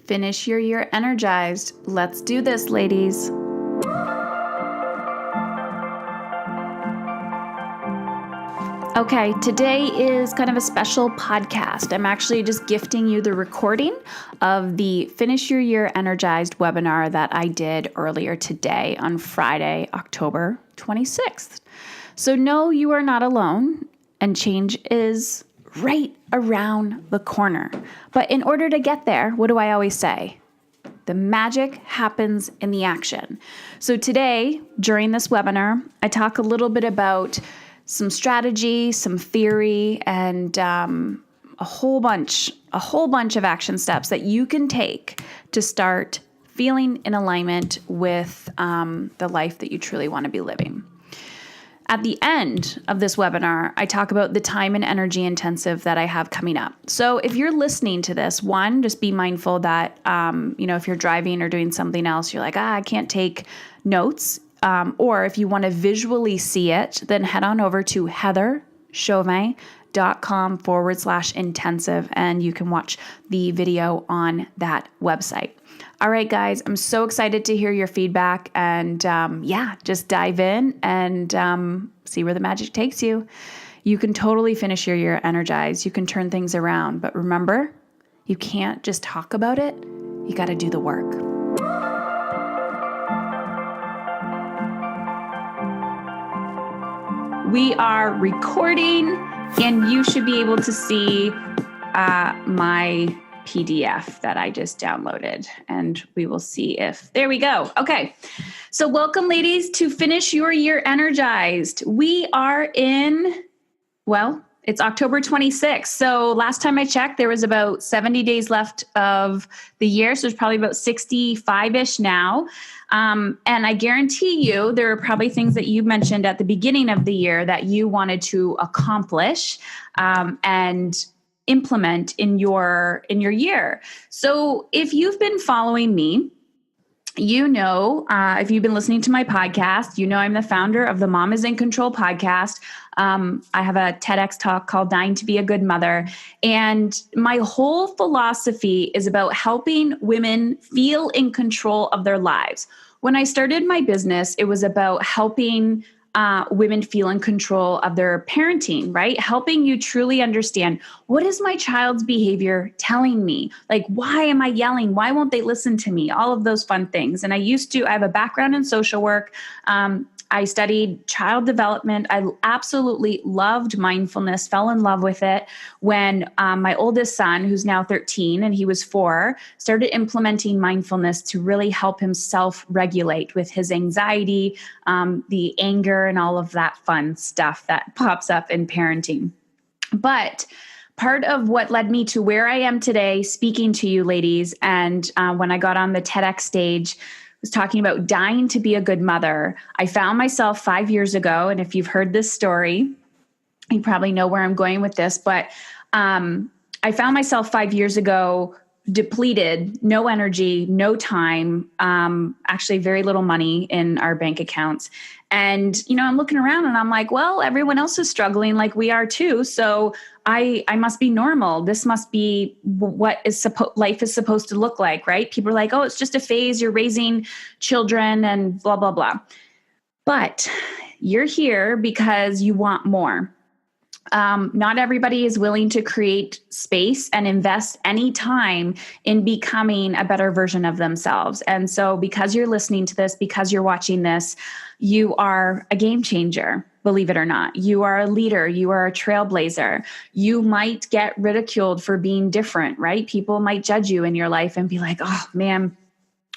Finish your year energized. Let's do this, ladies. Okay, today is kind of a special podcast. I'm actually just gifting you the recording of the Finish Your Year Energized webinar that I did earlier today on Friday, October 26th. So no, you are not alone, and change is right around the corner. But in order to get there, what do I always say? The magic happens in the action. So today, during this webinar, I talk a little bit about some strategy, some theory, and a whole bunch of action steps that you can take to start feeling in alignment with the life that you truly want to be living. At the end of this webinar, I talk about the time and energy intensive that I have coming up. So if you're listening to this, one, just be mindful that, if you're driving or doing something else, you're like, I can't take notes. Or if you want to visually see it, then head on over to heatherchauvin.com/intensive and you can watch the video on that website. All right, guys, I'm so excited to hear your feedback and just dive in and see where the magic takes you. You can totally finish your year energized. You can turn things around. But remember, you can't just talk about it. You got to do the work. We are recording and you should be able to see my PDF that I just downloaded and we will see if, there we go. Okay. So welcome ladies to Finish Your Year Energized. We are it's October 26th. So last time I checked, there was about 70 days left of the year. So there's probably about 65-ish now. And I guarantee you, there are probably things that you mentioned at the beginning of the year that you wanted to accomplish and implement in your year. So if you've been following me, you know, if you've been listening to my podcast, you know I'm the founder of the Mom is in Control podcast. I have a TEDx talk called Dying to Be a Good Mother. And my whole philosophy is about helping women feel in control of their lives. When I started my business, it was about helping women feel in control of their parenting, right? Helping you truly understand, what is my child's behavior telling me? Like, why am I yelling? Why won't they listen to me? All of those fun things. And I have a background in social work. I studied child development. I absolutely loved mindfulness, fell in love with it when my oldest son, who's now 13 and he was 4, started implementing mindfulness to really help him self-regulate with his anxiety, the anger, and all of that fun stuff that pops up in parenting. But part of what led me to where I am today, speaking to you ladies, and when I got on the TEDx stage, was talking about dying to be a good mother. I found myself 5 years ago, and if you've heard this story, you probably know where I'm going with this, but I found myself 5 years ago depleted, no energy, no time, actually very little money in our bank accounts. And, I'm looking around and I'm like, well, everyone else is struggling like we are too. So I must be normal. This must be what life is supposed to look like, right? People are like, oh, it's just a phase. You're raising children and blah, blah, blah. But you're here because you want more. Not everybody is willing to create space and invest any time in becoming a better version of themselves. And so because you're listening to this, because you're watching this, you are a game changer, believe it or not. You are a leader. You are a trailblazer. You might get ridiculed for being different, right? People might judge you in your life and be like, oh man,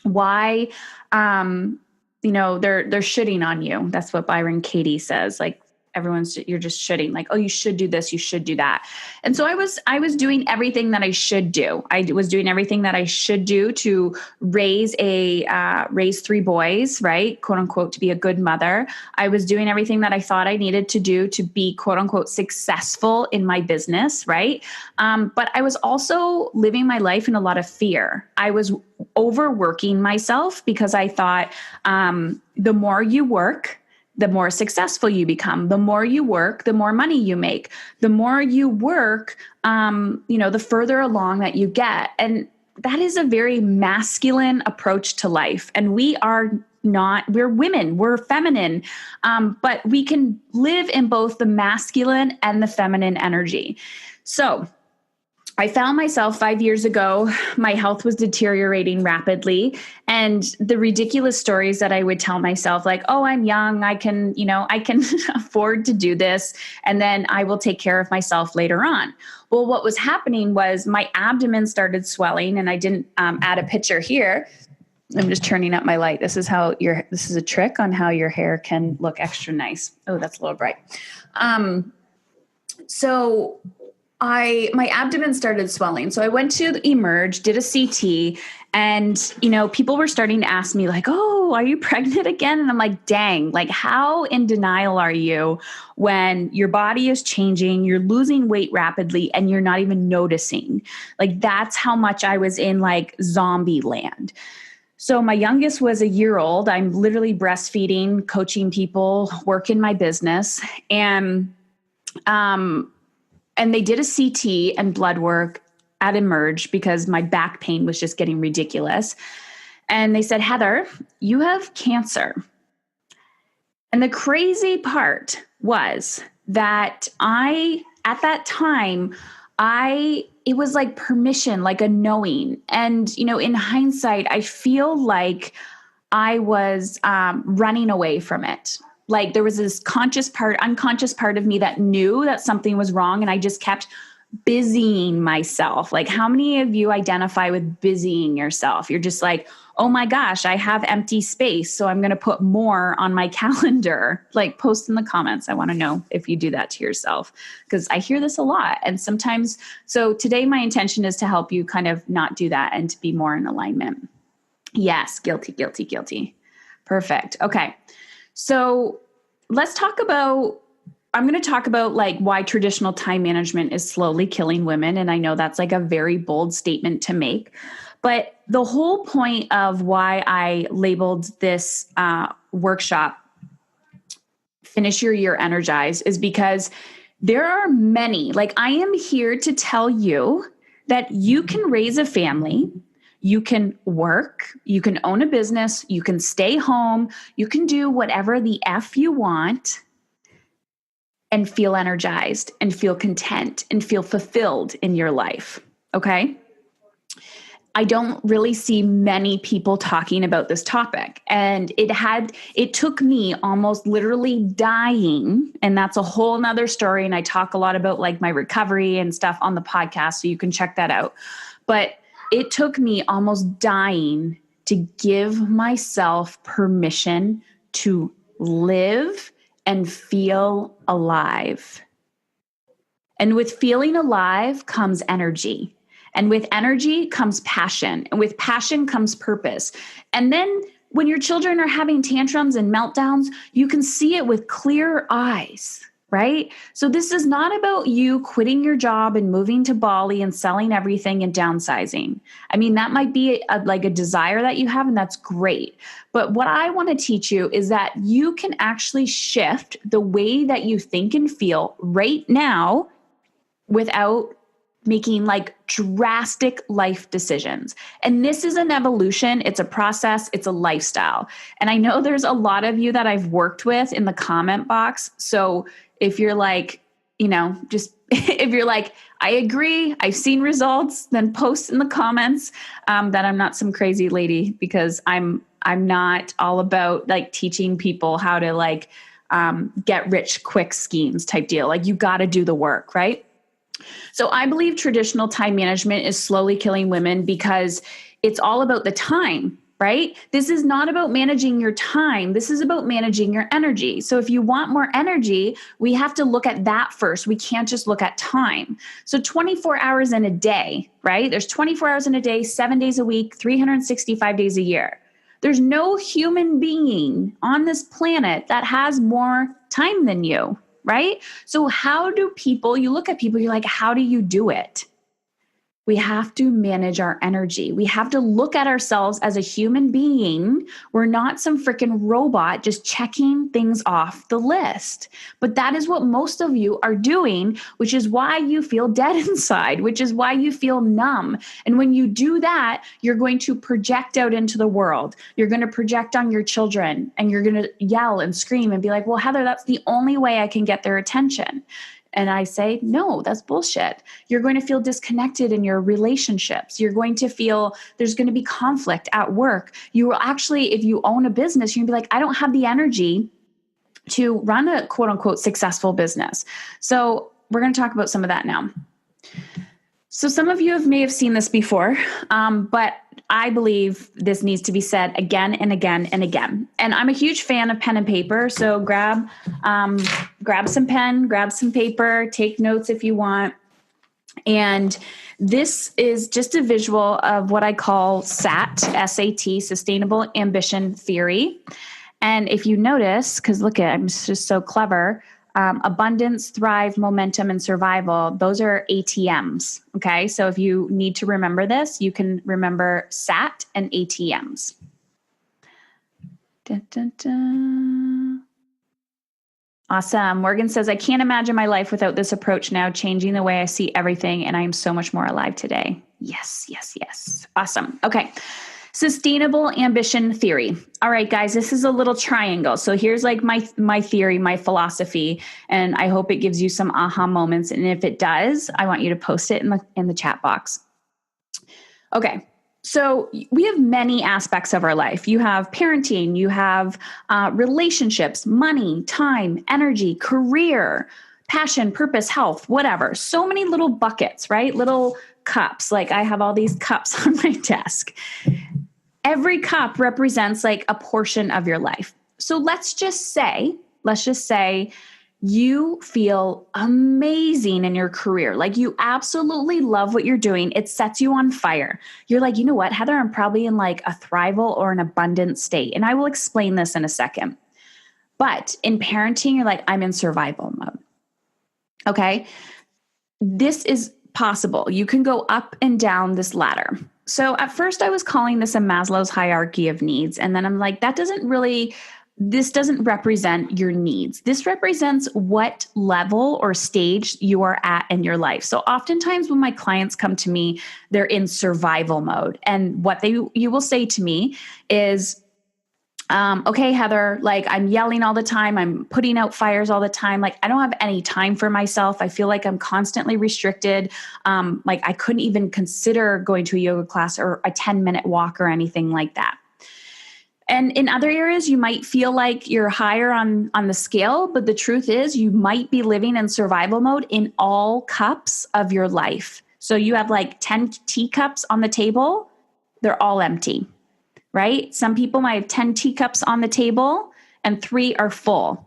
why, they're shitting on you. That's what Byron Katie says. Like, you're just shitting, like, oh, you should do this, you should do that. And so I was doing everything that I should do. I was doing everything that I should do to raise 3 boys, right? Quote unquote, to be a good mother. I was doing everything that I thought I needed to do to be quote unquote successful in my business, right? But I was also living my life in a lot of fear. I was overworking myself because I thought the more you work, the more successful you become. The more you work, the more money you make. The more you work, the further along that you get. And that is a very masculine approach to life. And we're women, we're feminine, but we can live in both the masculine and the feminine energy. So I found myself 5 years ago, my health was deteriorating rapidly. And the ridiculous stories that I would tell myself, like, oh, I'm young, I can afford to do this, and then I will take care of myself later on. Well, what was happening was my abdomen started swelling, and I didn't add a picture here. I'm just turning up my light. This is a trick on how your hair can look extra nice. Oh, that's a little bright. So my abdomen started swelling. So I went to Emerge, did a CT, and, people were starting to ask me like, oh, are you pregnant again? And I'm like, dang, like how in denial are you when your body is changing, you're losing weight rapidly, and you're not even noticing? Like, that's how much I was in like zombie land. So my youngest was a year old. I'm literally breastfeeding, coaching people, working my business. And they did a CT and blood work at Emerge because my back pain was just getting ridiculous. And they said, Heather, you have cancer. And the crazy part was that at that time, it was like permission, like a knowing. And, in hindsight, I feel like I was running away from it. Like there was this unconscious part of me that knew that something was wrong. And I just kept busying myself. Like, how many of you identify with busying yourself? You're just like, oh my gosh, I have empty space, so I'm going to put more on my calendar. Like, post in the comments. I want to know if you do that to yourself, because I hear this a lot. And sometimes, so today my intention is to help you kind of not do that and to be more in alignment. Yes, guilty, guilty, guilty. Perfect. Okay. So I'm going to talk about like why traditional time management is slowly killing women. And I know that's like a very bold statement to make, but the whole point of why I labeled this workshop, Finish Your Year Energized, is because there are many, like I am here to tell you that you can raise a family, you can work, you can own a business, you can stay home, you can do whatever the F you want and feel energized and feel content and feel fulfilled in your life. Okay. I don't really see many people talking about this topic. And it took me almost literally dying. And that's a whole nother story. And I talk a lot about like my recovery and stuff on the podcast, so you can check that out. But it took me almost dying to give myself permission to live and feel alive. And with feeling alive comes energy. And with energy comes passion. And with passion comes purpose. And then when your children are having tantrums and meltdowns, you can see it with clear eyes, right? So this is not about you quitting your job and moving to Bali and selling everything and downsizing. I mean, that might be like a desire that you have, and that's great. But what I want to teach you is that you can actually shift the way that you think and feel right now without making like drastic life decisions. And this is an evolution. It's a process. It's a lifestyle. And I know there's a lot of you that I've worked with in the comment box. So if you're like, just if you're like, I agree, I've seen results, then post in the comments that I'm not some crazy lady, because I'm not all about like teaching people how to like get rich quick schemes type deal. Like, you got to do the work, right? So I believe traditional time management is slowly killing women because it's all about the time, right? This is not about managing your time. This is about managing your energy. So if you want more energy, we have to look at that first. We can't just look at time. So 24 hours in a day, right? There's 24 hours in a day, 7 days a week, 365 days a year. There's no human being on this planet that has more time than you. Right? So how do people, you look at people, you're like, how do you do it? we have to manage our energy. We have to look at ourselves as a human being. We're not some freaking robot just checking things off the list. But that is what most of you are doing, which is why you feel dead inside, which is why you feel numb. And when you do that, you're going to project out into the world. You're going to project on your children, and you're going to yell and scream and be like, well, Heather, that's the only way I can get their attention. And I say, no, that's bullshit. You're going to feel disconnected in your relationships. You're going to feel there's going to be conflict at work. You will actually, if you own a business, you're going to be like, I don't have the energy to run a quote unquote successful business. So we're going to talk about some of that now. So some of you may have seen this before, but I believe this needs to be said again and again and again. And I'm a huge fan of pen and paper. So grab some pen, grab some paper, take notes if you want. And this is just a visual of what I call SAT, S-A-T, Sustainable Ambition Theory. And if you notice, because look at, I'm just so clever, abundance, thrive, momentum, and survival, those are ATMs. Okay. So if you need to remember this, you can remember SAT and ATMs. Dun, dun, dun. Awesome. Morgan says, I can't imagine my life without this approach now, changing the way I see everything. And I am so much more alive today. Yes, yes, yes. Awesome. Okay. Sustainable ambition theory. All right, guys, this is a little triangle. So here's like my theory, my philosophy, and I hope it gives you some aha moments. And if it does, I want you to post it in the chat box. Okay. So we have many aspects of our life. You have parenting, you have relationships, money, time, energy, career, passion, purpose, health, whatever. So many little buckets, right? Little cups. Like I have all these cups on my desk. Every cup represents like a portion of your life. So let's just say you feel amazing in your career. Like you absolutely love what you're doing. It sets you on fire. You're like, you know what, Heather, I'm probably in like a thrival or an abundant state. And I will explain this in a second. But in parenting, you're like, I'm in survival mode. Okay. This is possible. You can go up and down this ladder. So at first I was calling this a Maslow's hierarchy of needs. And then I'm like, this doesn't represent your needs. This represents what level or stage you are at in your life. So oftentimes when my clients come to me, they're in survival mode. And what you will say to me is, okay, Heather, like I'm yelling all the time. I'm putting out fires all the time. Like I don't have any time for myself. I feel like I'm constantly restricted. Like I couldn't even consider going to a yoga class or a 10-minute walk or anything like that. And in other areas, you might feel like you're higher on the scale, but the truth is you might be living in survival mode in all cups of your life. So you have like 10 teacups on the table. They're all empty. Right? Some people might have 10 teacups on the table and 3 are full.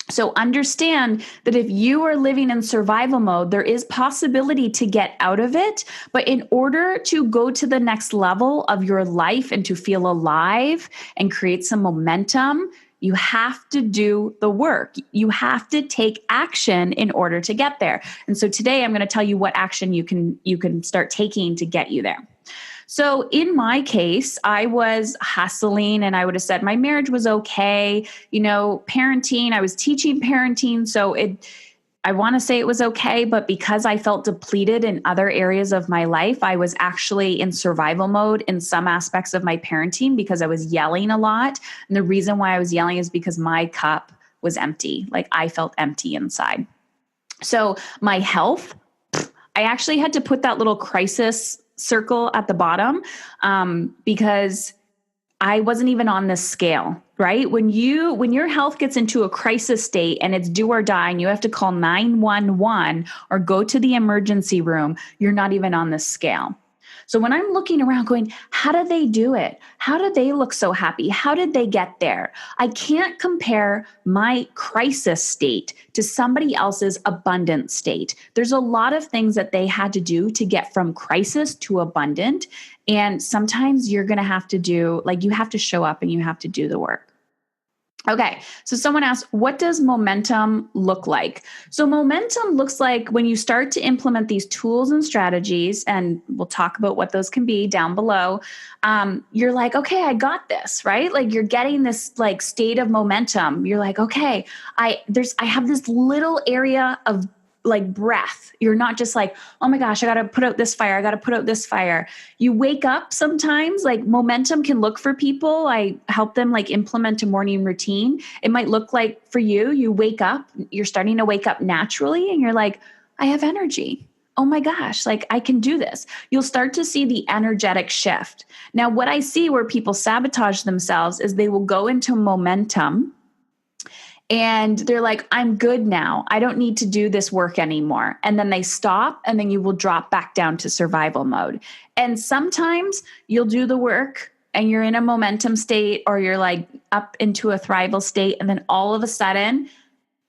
So understand that if you are living in survival mode, there is possibility to get out of it. But in order to go to the next level of your life and to feel alive and create some momentum, you have to do the work. You have to take action in order to get there. And so today I'm going to tell you what action you can start taking to get you there. So in my case, I was hustling and I would have said my marriage was okay. You know, parenting, I was teaching parenting. So I want to say it was okay, but because I felt depleted in other areas of my life, I was actually in survival mode in some aspects of my parenting because I was yelling a lot. And the reason why I was yelling is because my cup was empty. Like I felt empty inside. So my health, I actually had to put that little crisis circle at the bottom because I wasn't even on this scale, right? When your health gets into a crisis state and it's do or die and you have to call 911 or go to the emergency room, you're not even on this scale. So when I'm looking around going, how did they do it? How did they look so happy? How did they get there? I can't compare my crisis state to somebody else's abundant state. There's a lot of things that they had to do to get from crisis to abundant. And sometimes you're going to have to do, like you have to show up and you have to do the work. Okay, so someone asked, what does momentum look like? So, momentum looks like when you start to implement these tools and strategies, and we'll talk about what those can be down below. You're like, okay, I got this, right? Like you're getting this like state of momentum. You're like, okay, I have this little area of like breath. You're not just like, oh my gosh, I got to put out this fire. I got to put out this fire. You wake up sometimes, like momentum can look for people. I help them like implement a morning routine. It might look like for you, you wake up, you're starting to wake up naturally and you're like, I have energy. Oh my gosh, like I can do this. You'll start to see the energetic shift. Now, what I see where people sabotage themselves is they will go into momentum and they're like, I'm good now. I don't need to do this work anymore. And then they stop, and then you will drop back down to survival mode. And sometimes you'll do the work and you're in a momentum state, or you're like up into a thrival state. And then all of a sudden,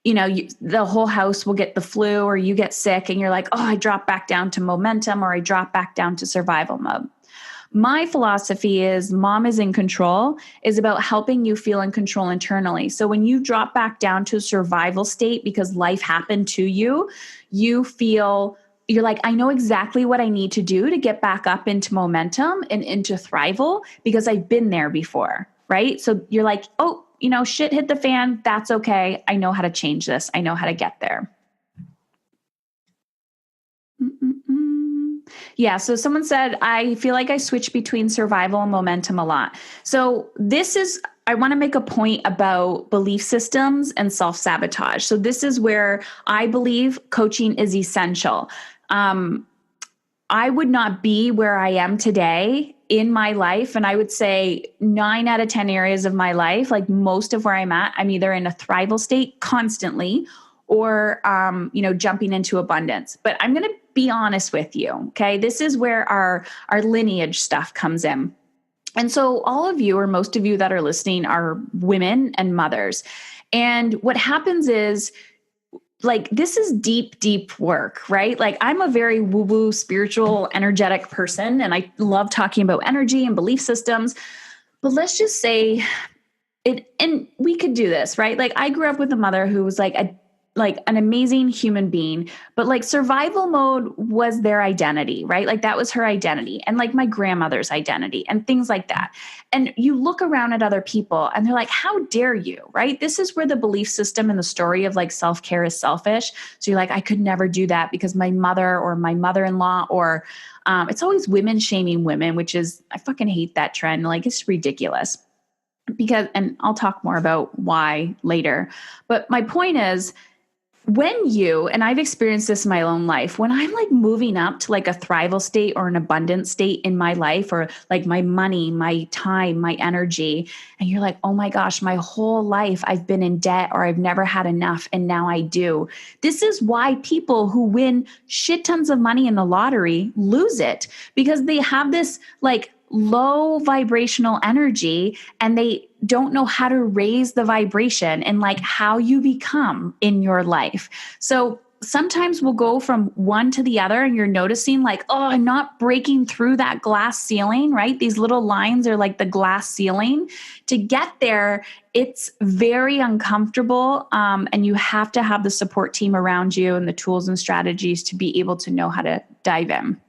the whole house will get the flu, or you get sick and you're like, oh, I drop back down to momentum, or I drop back down to survival mode. My philosophy is mom is in control is about helping you feel in control internally. So when you drop back down to a survival state because life happened to you, you're like, I know exactly what I need to do to get back up into momentum and into thrival because I've been there before, right? So you're like, oh, shit hit the fan. That's okay. I know how to change this. I know how to get there. Yeah. So someone said, I feel like I switch between survival and momentum a lot. So I want to make a point about belief systems and self-sabotage. So this is where I believe coaching is essential. I would not be where I am today in my life. And I would say 9 out of 10 areas of my life, like most of where I'm at, I'm either in a thrival state constantly or, jumping into abundance. But I'm going to be honest with you. Okay. This is where our lineage stuff comes in. And so all of you, or most of you that are listening, are women and mothers. And what happens is, like, this is deep, deep work, right? Like, I'm a very woo-woo, spiritual, energetic person, and I love talking about energy and belief systems. But let's just say it, and we could do this, right? Like, I grew up with a mother who was like an amazing human being, but like survival mode was their identity, right? Like that was her identity, and like my grandmother's identity and things like that. And you look around at other people and they're like, how dare you, right? This is where the belief system and the story of like self-care is selfish. So you're like, I could never do that because my mother or my mother-in-law, or it's always women shaming women, which is, I fucking hate that trend. Like it's ridiculous and I'll talk more about why later. But my point is, and I've experienced this in my own life, when I'm like moving up to like a thrival state or an abundant state in my life, or like my money, my time, my energy, and you're like, oh my gosh, my whole life I've been in debt, or I've never had enough, and now I do. This is why people who win shit tons of money in the lottery lose it, because they have this like low vibrational energy and they don't know how to raise the vibration and like how you become in your life. So sometimes we'll go from one to the other and you're noticing like, oh, I'm not breaking through that glass ceiling, right? These little lines are like the glass ceiling. To get there, it's very uncomfortable. And you have to have the support team around you and the tools and strategies to be able to know how to dive in.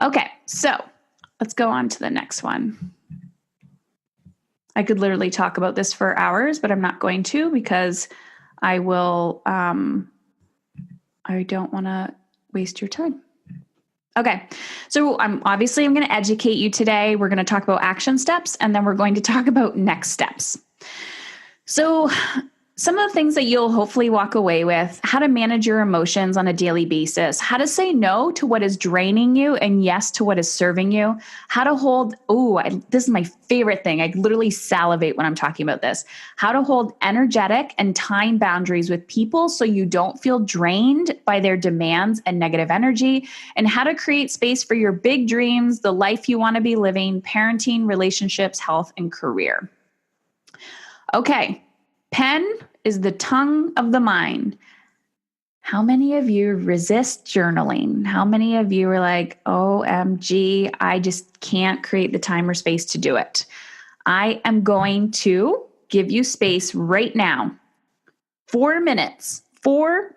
Okay, so let's go on to the next one. I could literally talk about this for hours, but I'm not going to, because I will, I don't want to waste your time. Okay. So I'm going to educate you today. We're going to talk about action steps, and then we're going to talk about next steps. So some of the things that you'll hopefully walk away with: how to manage your emotions on a daily basis, how to say no to what is draining you and yes to what is serving you, how to hold, this is my favorite thing. I literally salivate when I'm talking about this, how to hold energetic and time boundaries with people so you don't feel drained by their demands and negative energy, and how to create space for your big dreams, the life you want to be living, parenting, relationships, health, and career. Okay. Pen is the tongue of the mind. How many of you resist journaling? How many of you are like, OMG, I just can't create the time or space to do it? I am going to give you space right now. 4 minutes. 4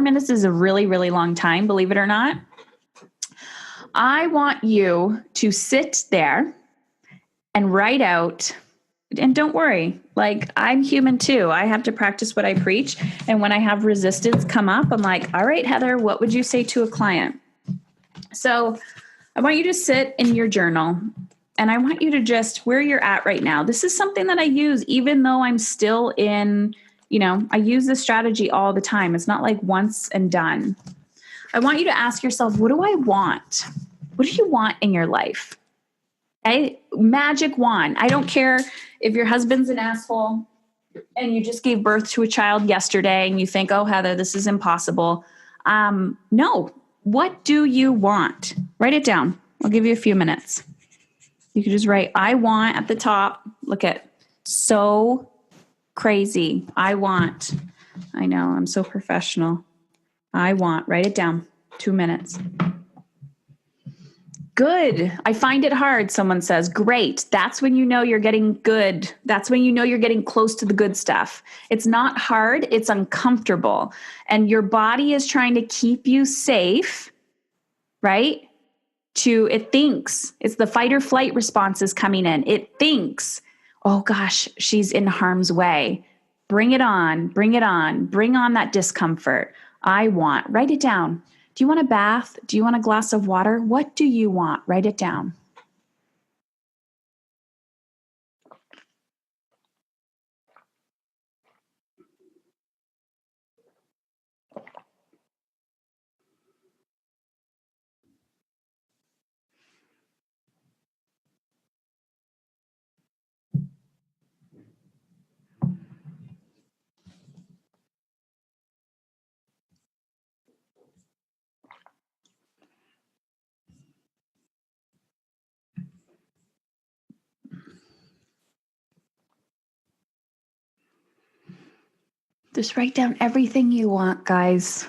minutes is a really, really long time, believe it or not. I want you to sit there and write out, and don't worry, like I'm human too. I have to practice what I preach. And when I have resistance come up, I'm like, all right, Heather, what would you say to a client? So I want you to sit in your journal and I want you to just where you're at right now. This is something that I use, even though I'm still in, I use this strategy all the time. It's not like once and done. I want you to ask yourself, what do I want? What do you want in your life? Okay? Magic wand. I don't care if your husband's an asshole and you just gave birth to a child yesterday and you think, oh, Heather, this is impossible. No. What do you want? Write it down. I'll give you a few minutes. You can just write, I want at the top. Look at so crazy. I want. I know, I'm so professional. I want. Write it down. 2 minutes. Good. I find it hard, someone says. Great. That's when you know you're getting good. That's when you know you're getting close to the good stuff. It's not hard. It's uncomfortable. And your body is trying to keep you safe, right? It thinks it's the fight or flight responses coming in. It thinks, oh gosh, she's in harm's way. Bring it on, bring it on, bring on that discomfort. I want, write it down. Do you want a bath? Do you want a glass of water? What do you want? Write it down. Just write down everything you want, guys.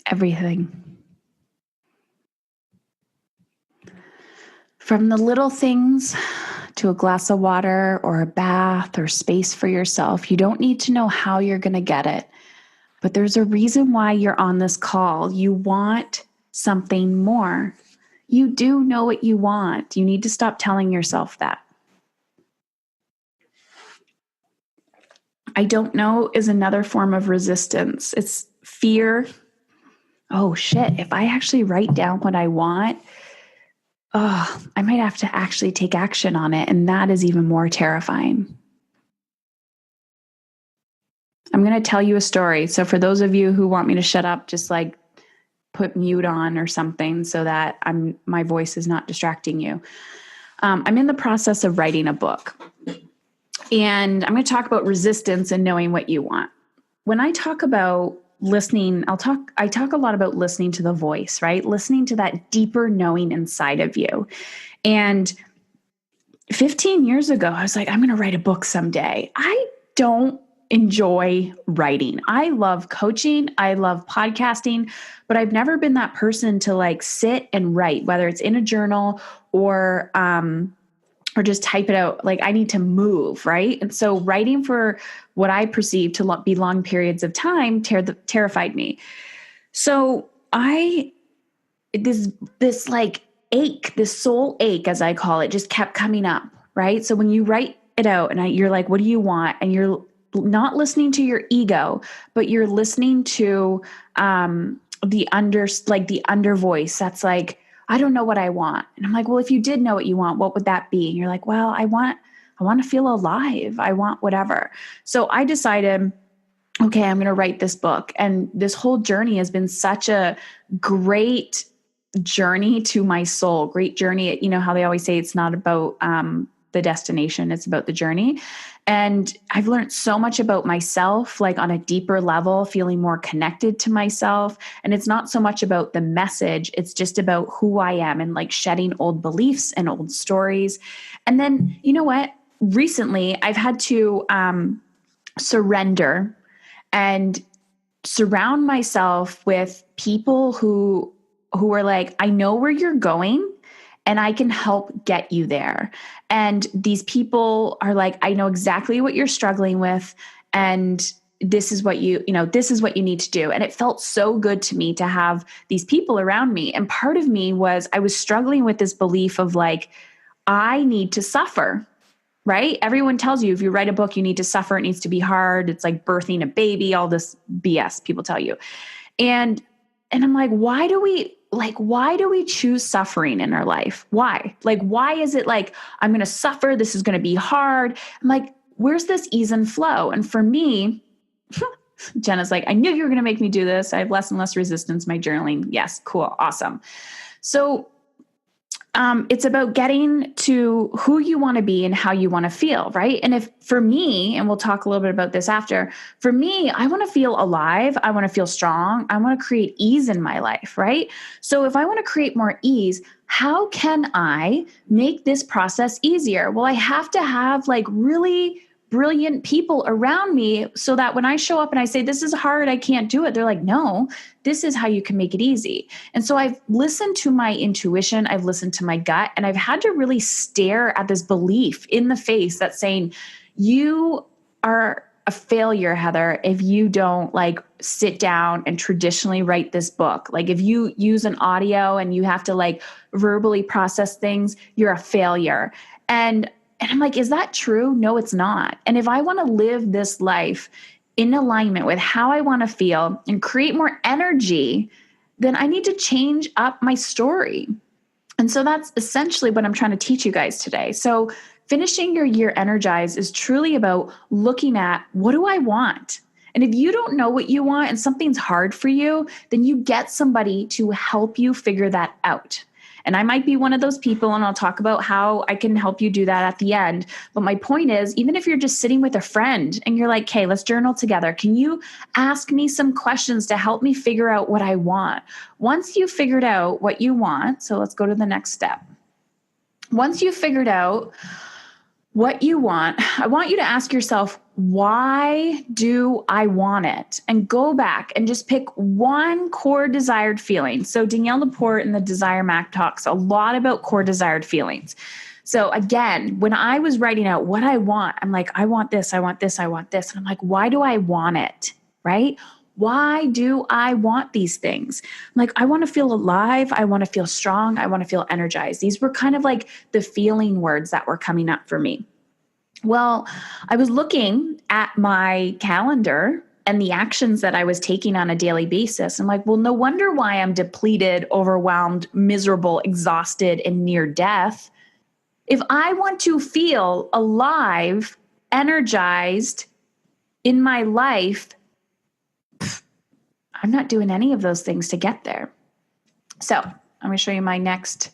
Everything. From the little things to a glass of water or a bath or space for yourself. You don't need to know how you're going to get it, but there's a reason why you're on this call. You want something more. You do know what you want. You need to stop telling yourself that. I don't know is another form of resistance. It's fear. Oh shit, if I actually write down what I want, I might have to actually take action on it. And that is even more terrifying. I'm going to tell you a story. So for those of you who want me to shut up, just like put mute on or something so that my voice is not distracting you. I'm in the process of writing a book. And I'm going to talk about resistance and knowing what you want. When I talk about listening, I talk a lot about listening to the voice, right? Listening to that deeper knowing inside of you. And 15 years ago, I was like, I'm going to write a book someday. I don't enjoy writing. I love coaching. I love podcasting, but I've never been that person to like sit and write, whether it's in a journal or just type it out. Like I need to move, right? And so writing for what I perceive to be long periods of time terrified me. So this like ache, this soul ache, as I call it, just kept coming up, right? So when you write it out and you're like, what do you want? And you're not listening to your ego, but you're listening to the under voice that's like, I don't know what I want. And I'm like, well, if you did know what you want, what would that be? And you're like, well, I want to feel alive. I want whatever. So I decided, okay, I'm going to write this book. And this whole journey has been such a great journey to my soul, great journey. You know how they always say it's not about the destination, it's about the journey. And I've learned so much about myself, like on a deeper level, feeling more connected to myself. And it's not so much about the message, it's just about who I am and like shedding old beliefs and old stories. And then, you know what? Recently, I've had to surrender and surround myself with people who are like, I know where you're going and I can help get you there. And these people are like, I know exactly what you're struggling with. And this is what this is what you need to do. And it felt so good to me to have these people around me. And part of me was, I was struggling with this belief of like, I need to suffer, right? Everyone tells you if you write a book, you need to suffer. It needs to be hard. It's like birthing a baby, all this BS people tell you. And I'm like, why do we choose suffering in our life? Why? Like, why is it like, I'm going to suffer. This is going to be hard. I'm like, where's this ease and flow? And for me, Jenna's like, I knew you were going to make me do this. I have less and less resistance. My journaling. Yes. Cool. Awesome. So it's about getting to who you want to be and how you want to feel, right? And if for me, and we'll talk a little bit about this after, for me, I want to feel alive. I want to feel strong. I want to create ease in my life, right? So if I want to create more ease, how can I make this process easier? Well, I have to have like really brilliant people around me so that when I show up and I say, this is hard, I can't do it, they're like, no, this is how you can make it easy. And so I've listened to my intuition, I've listened to my gut, and I've had to really stare at this belief in the face that's saying, you are a failure, Heather, if you don't like sit down and traditionally write this book. Like if you use an audio and you have to like verbally process things, you're a failure. And I'm like, is that true? No, it's not. And if I want to live this life in alignment with how I want to feel and create more energy, then I need to change up my story. And so that's essentially what I'm trying to teach you guys today. So finishing your year energized is truly about looking at, what do I want? And if you don't know what you want and something's hard for you, then you get somebody to help you figure that out. And I might be one of those people, and I'll talk about how I can help you do that at the end. But my point is, even if you're just sitting with a friend and you're like, hey, let's journal together. Can you ask me some questions to help me figure out what I want? Once you've figured out what you want, so let's go to the next step. Once you've figured out what you want, I want you to ask yourself, why do I want it? And go back and just pick one core desired feeling. So Danielle Laporte in the Desire Map talks a lot about core desired feelings. So again, when I was writing out what I want, I'm like, I want this, I want this, I want this. And I'm like, why do I want it? Right? Why do I want these things? I'm like, I want to feel alive. I want to feel strong. I want to feel energized. These were kind of like the feeling words that were coming up for me. Well, I was looking at my calendar and the actions that I was taking on a daily basis. I'm like, well, no wonder why I'm depleted, overwhelmed, miserable, exhausted, and near death. If I want to feel alive, energized in my life, I'm not doing any of those things to get there. So I'm going to show you my next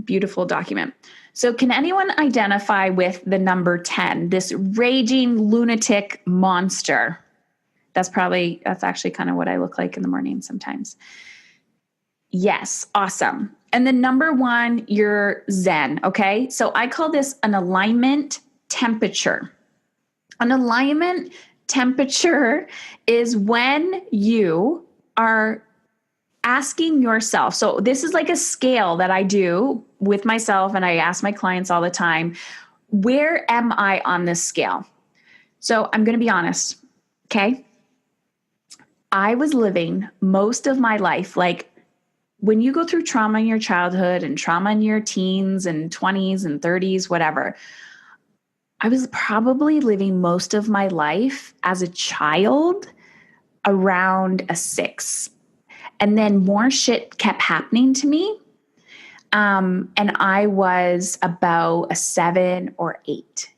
beautiful document. So can anyone identify with the number 10, this raging lunatic monster? That's actually kind of what I look like in the morning sometimes. Yes. Awesome. And the number 1, you're Zen. Okay. So I call this an alignment temperature. An alignment temperature is when you are asking yourself. So this is like a scale that I do with myself, and I ask my clients all the time, where am I on this scale? So I'm going to be honest. Okay. I was living most of my life, like when you go through trauma in your childhood and trauma in your teens and 20s and 30s, whatever, I was probably living most of my life as a child around a 6. And then more shit kept happening to me. And I was about a 7 or 8.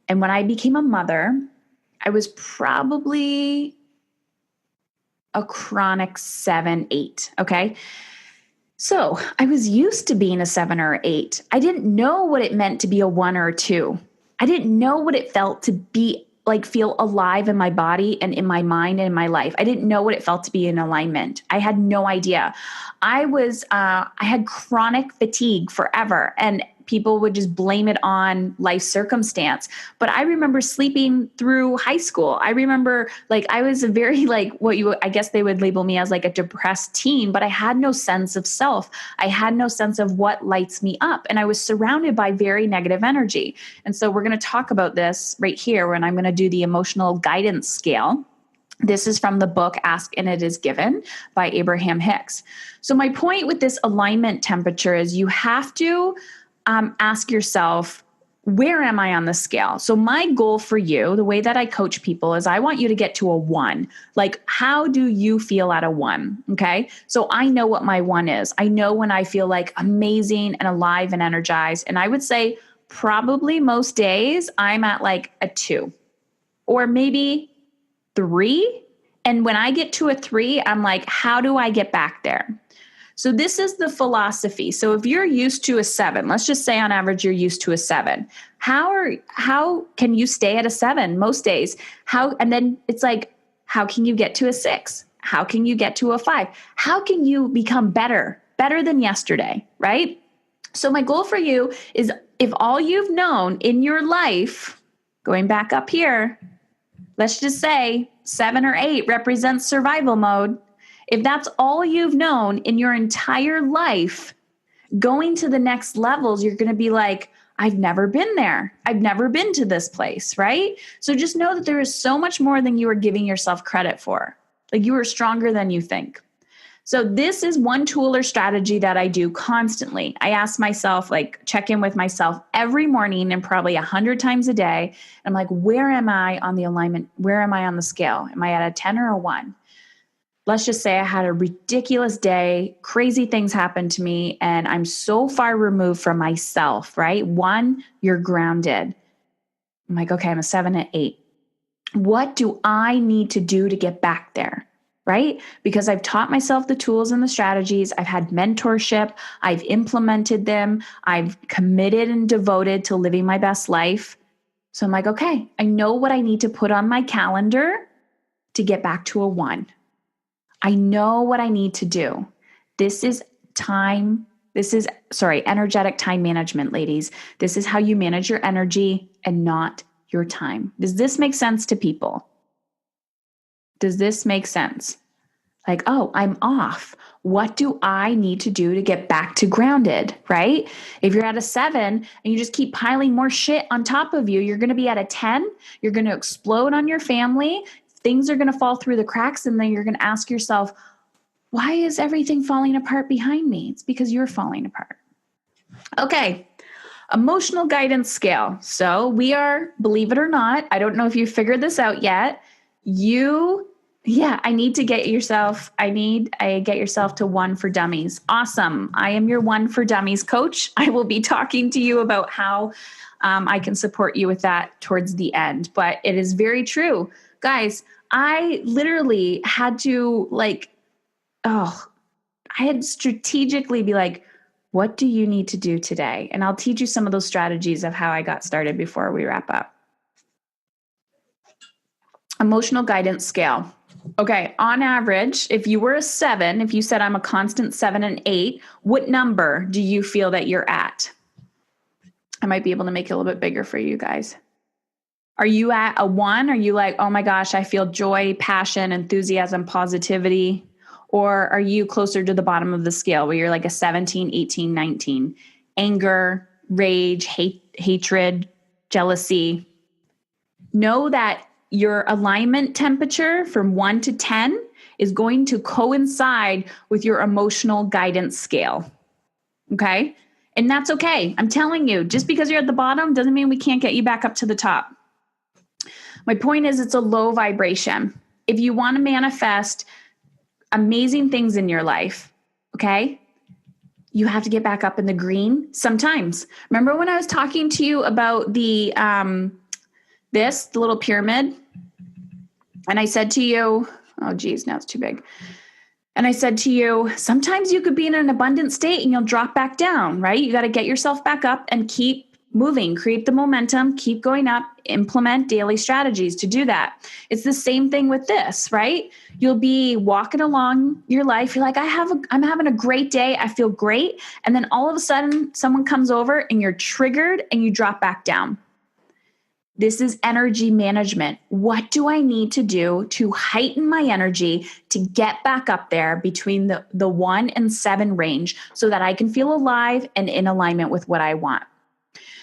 And when I became a mother, I was probably a chronic 7, 8. Okay. So I was used to being a 7 or 8. I didn't know what it meant to be a 1 or a 2. I didn't know what it felt to be like, feel alive in my body and in my mind and in my life. I didn't know what it felt to be in alignment. I had no idea. I had chronic fatigue forever. And people would just blame it on life circumstance. But I remember sleeping through high school. I remember like I was a very like I guess they would label me as like a depressed teen, but I had no sense of self. I had no sense of what lights me up. And I was surrounded by very negative energy. And so we're going to talk about this right here when I'm going to do the emotional guidance scale. This is from the book Ask and It Is Given by Abraham Hicks. So my point with this alignment temperature is you have to ask yourself, where am I on the scale? So my goal for you, the way that I coach people is I want you to get to a 1. Like, how do you feel at a 1? Okay. So I know what my 1 is. I know when I feel like amazing and alive and energized. And I would say probably most days I'm at like a 2 or maybe 3. And when I get to a 3, I'm like, how do I get back there? So this is the philosophy. So if you're used to a 7, let's just say on average, you're used to a 7. How can you stay at a 7 most days? And then it's like, how can you get to a 6? How can you get to a 5? How can you become better than yesterday, right? So my goal for you is if all you've known in your life, going back up here, let's just say 7 or 8 represents survival mode. If that's all you've known in your entire life, going to the next levels, you're going to be like, I've never been there. I've never been to this place, right? So just know that there is so much more than you are giving yourself credit for. Like you are stronger than you think. So this is one tool or strategy that I do constantly. I ask myself, like check in with myself every morning and probably 100 times a day. I'm like, where am I on the alignment? Where am I on the scale? Am I at a 10 or a 1? Let's just say I had a ridiculous day, crazy things happened to me, and I'm so far removed from myself, right? 1, you're grounded. I'm like, okay, I'm a 7 and 8. What do I need to do to get back there? Right? Because I've taught myself the tools and the strategies. I've had mentorship. I've implemented them. I've committed and devoted to living my best life. So I'm like, okay, I know what I need to put on my calendar to get back to a 1. I know what I need to do. This is energetic time management, ladies. This is how you manage your energy and not your time. Does this make sense to people? Does this make sense? Like, oh, I'm off. What do I need to do to get back to grounded, right? If you're at a 7 and you just keep piling more shit on top of you, you're going to be at a 10. You're going to explode on your family. Things are going to fall through the cracks. And then you're going to ask yourself, why is everything falling apart behind me? It's because you're falling apart. Okay. Emotional guidance scale. So we are, believe it or not, I don't know if you figured this out yet. I need to get yourself, I get yourself to 1 for dummies. Awesome. I am your 1 for dummies coach. I will be talking to you about how I can support you with that towards the end. But it is very true. Guys, I literally had to I had strategically be like, what do you need to do today? And I'll teach you some of those strategies of how I got started before we wrap up. Emotional guidance scale. Okay, on average, if you were a 7, if you said I'm a constant 7 and 8, what number do you feel that you're at? I might be able to make it a little bit bigger for you guys. Are you at a 1? Are you like, oh my gosh, I feel joy, passion, enthusiasm, positivity? Or are you closer to the bottom of the scale where you're like a 17, 18, 19? Anger, rage, hatred, jealousy. Know that your alignment temperature from 1 to 10 is going to coincide with your emotional guidance scale. Okay? And that's okay. I'm telling you, just because you're at the bottom doesn't mean we can't get you back up to the top. My point is it's a low vibration. If you want to manifest amazing things in your life, okay, you have to get back up in the green sometimes. Remember when I was talking to you about the little pyramid? And I said to you, oh geez, now it's too big. And I said to you, sometimes you could be in an abundant state and you'll drop back down, right? You got to get yourself back up and keep moving, create the momentum, keep going up, implement daily strategies to do that. It's the same thing with this, right? You'll be walking along your life. You're like, I'm having a great day. I feel great. And then all of a sudden someone comes over and you're triggered and you drop back down. This is energy management. What do I need to do to heighten my energy to get back up there between the 1 and 7 range so that I can feel alive and in alignment with what I want?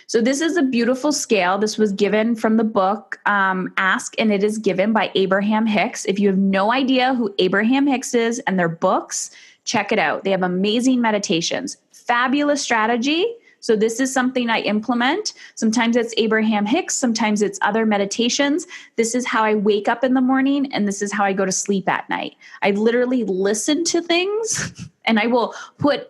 So this is a beautiful scale. This was given from the book Ask and It Is Given by Abraham Hicks. If you have no idea who Abraham Hicks is and their books, check it out. They have amazing meditations, fabulous strategy. So this is something I implement. Sometimes it's Abraham Hicks. Sometimes it's other meditations. This is how I wake up in the morning, and this is how I go to sleep at night. I literally listen to things, and I will put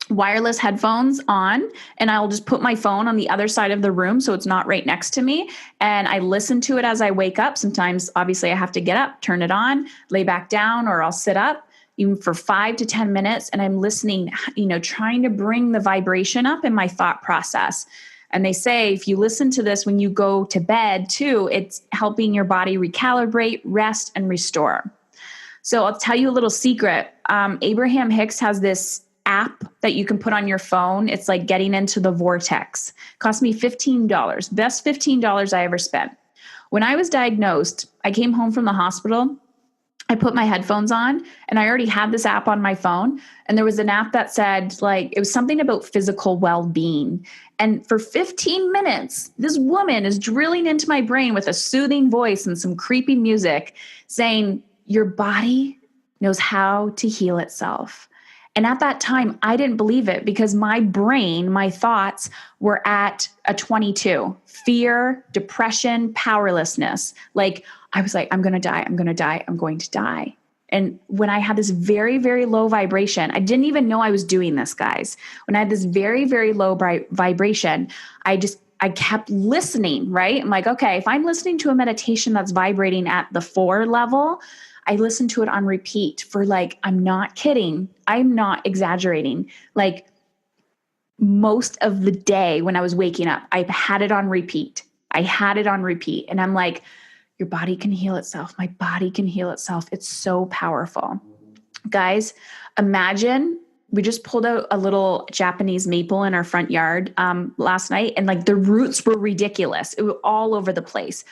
wireless headphones on, and I'll just put my phone on the other side of the room so it's not right next to me. And I listen to it as I wake up. Sometimes, obviously, I have to get up, turn it on, lay back down, or I'll sit up even for 5 to 10 minutes. And I'm listening, trying to bring the vibration up in my thought process. And they say, if you listen to this when you go to bed too, it's helping your body recalibrate, rest, and restore. So I'll tell you a little secret. Abraham Hicks has this app that you can put on your phone. It's like getting into the vortex. It cost me $15. Best $15 I ever spent. When I was diagnosed, I came home from the hospital. I put my headphones on, and I already had this app on my phone. And there was an app that said, it was something about physical well-being. And for 15 minutes, this woman is drilling into my brain with a soothing voice and some creepy music saying, your body knows how to heal itself. And at that time, I didn't believe it because my brain, my thoughts were at a 22. Fear, depression, powerlessness. I was like, I'm going to die. I'm going to die. I'm going to die. And when I had this very, very low vibration, I didn't even know I was doing this, guys. When I had this very, very low vibration, I kept listening, right? I'm like, okay, if I'm listening to a meditation that's vibrating at the 4 level, I listened to it on repeat for I'm not kidding. I'm not exaggerating. Most of the day when I was waking up, I had it on repeat. And I'm like, your body can heal itself. My body can heal itself. It's so powerful. Guys, imagine we just pulled out a little Japanese maple in our front yard last night, and the roots were ridiculous. It was all over the place.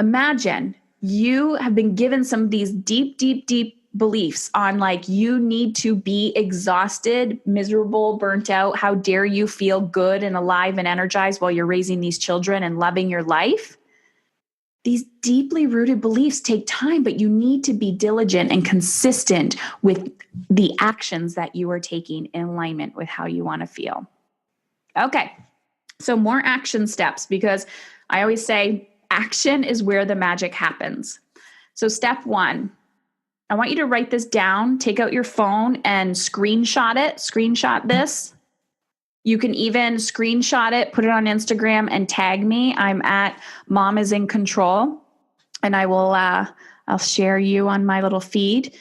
Imagine you have been given some of these deep, deep, deep beliefs on you need to be exhausted, miserable, burnt out. How dare you feel good and alive and energized while you're raising these children and loving your life? These deeply rooted beliefs take time, but you need to be diligent and consistent with the actions that you are taking in alignment with how you want to feel. Okay, so more action steps, because I always say action is where the magic happens. So step 1, I want you to write this down, take out your phone and screenshot this. You can even screenshot it, put it on Instagram and tag me. I'm at Mom is in Control, and I will, I'll share you on my little feed,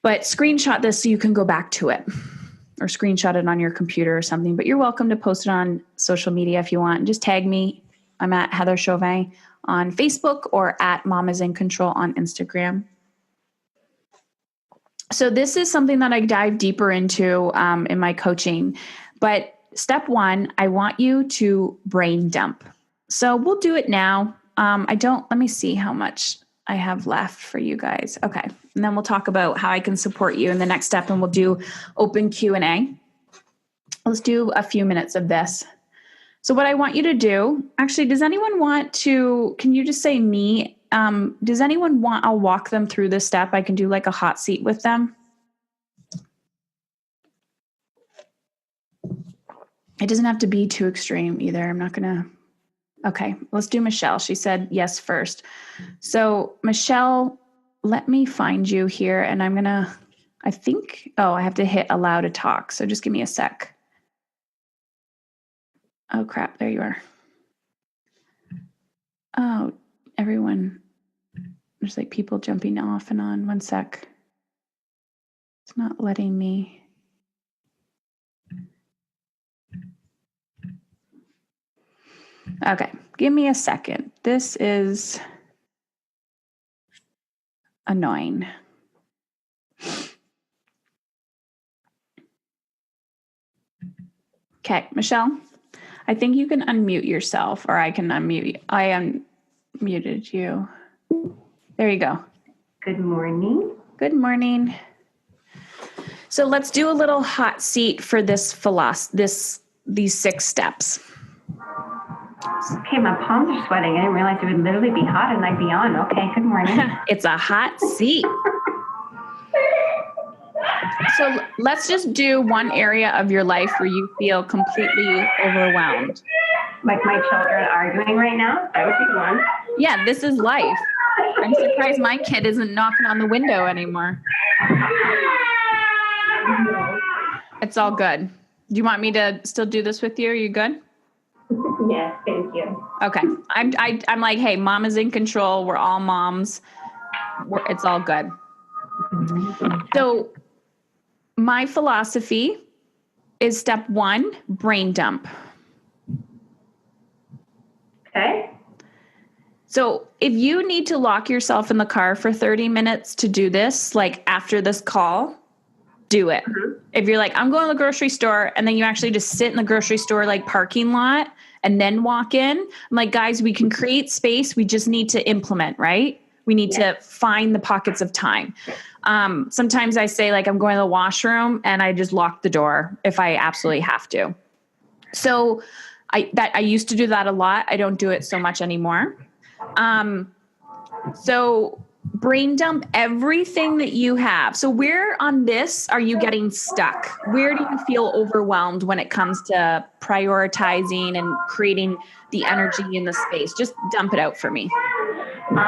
but screenshot this so you can go back to it, or screenshot it on your computer or something, but you're welcome to post it on social media if you want. Just tag me. I'm at Heather Chauvin on Facebook or at Mom is in Control on Instagram. So this is something that I dive deeper into in my coaching. But step 1, I want you to brain dump. So we'll do it now. Let me see how much I have left for you guys. Okay. And then we'll talk about how I can support you in the next step, and we'll do open Q&A. Let's do a few minutes of this. So what I want you to do, actually, does anyone want to, can you just say me? Does anyone want, I'll walk them through this step. I can do a hot seat with them. It doesn't have to be too extreme either. I'm not going to. Okay, let's do Michelle. She said yes first. So Michelle, let me find you here, and I'm going to, I have to hit allow to talk. So just give me a sec. Oh crap, there you are. Oh, everyone, there's people jumping off and on. One sec. It's not letting me. Okay. Give me a second. This is annoying. Okay, Michelle, I think you can unmute yourself, or I can unmute you. I unmuted you. There you go. Good morning. Good morning. So let's do a little hot seat for this these 6 steps. Okay, my palms are sweating. I didn't realize it would literally be hot and I'd be on. Okay, good morning. It's a hot seat. So let's just do one area of your life where you feel completely overwhelmed. Like my children arguing right now? That would be one. Yeah, this is life. I'm surprised my kid isn't knocking on the window anymore. It's all good. Do you want me to still do this with you? Are you good? Yes, thank you. Okay. I'm like, hey, mom is in control. We're all moms. It's all good. So my philosophy is step 1, brain dump. Okay. So if you need to lock yourself in the car for 30 minutes to do this, like after this call, do it. Mm-hmm. If you're like, I'm going to the grocery store, and then you actually just sit in the grocery store like parking lot and then walk in, I'm like, guys, we can create space. We just need to implement, right? We need to find the pockets of time. Sometimes I say like I'm going to the washroom and I just lock the door if I absolutely have to. So I used to do that a lot. I don't do it so much anymore. So brain dump everything that you have. So where on this are you getting stuck? Where do you feel overwhelmed when it comes to prioritizing and creating the energy in the space? Just dump it out for me. My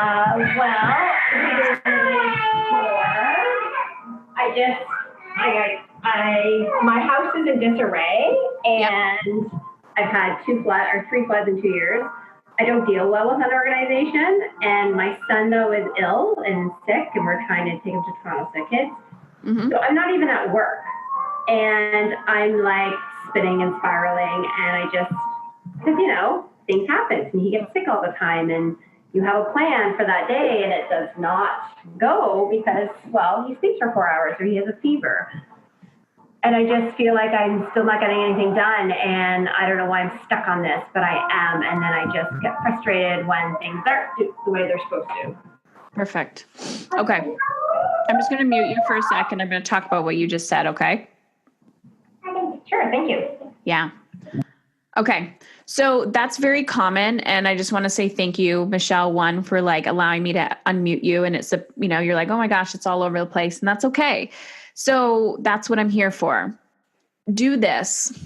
house is in disarray, and I've had 3 floods in 2 years. I don't deal well with unorganization, and my son, though, is ill and sick, and we're trying to take him to Toronto Sick Kids. Mm-hmm. So I'm not even at work, and I'm like spinning and spiraling, and I just, because, things happen, and he gets sick all the time, and you have a plan for that day, and it does not go because, he sleeps for 4 hours, or he has a fever. And I just feel like I'm still not getting anything done, and I don't know why I'm stuck on this, but I am. And then I just get frustrated when things aren't the way they're supposed to. Perfect. Okay. I'm just going to mute you for a second. I'm going to talk about what you just said, okay? Sure. Thank you. Yeah. Okay. So that's very common. And I just want to say thank you, Michelle, one, for like allowing me to unmute you. And it's you're like, oh my gosh, it's all over the place, and that's okay. So that's what I'm here for. Do this.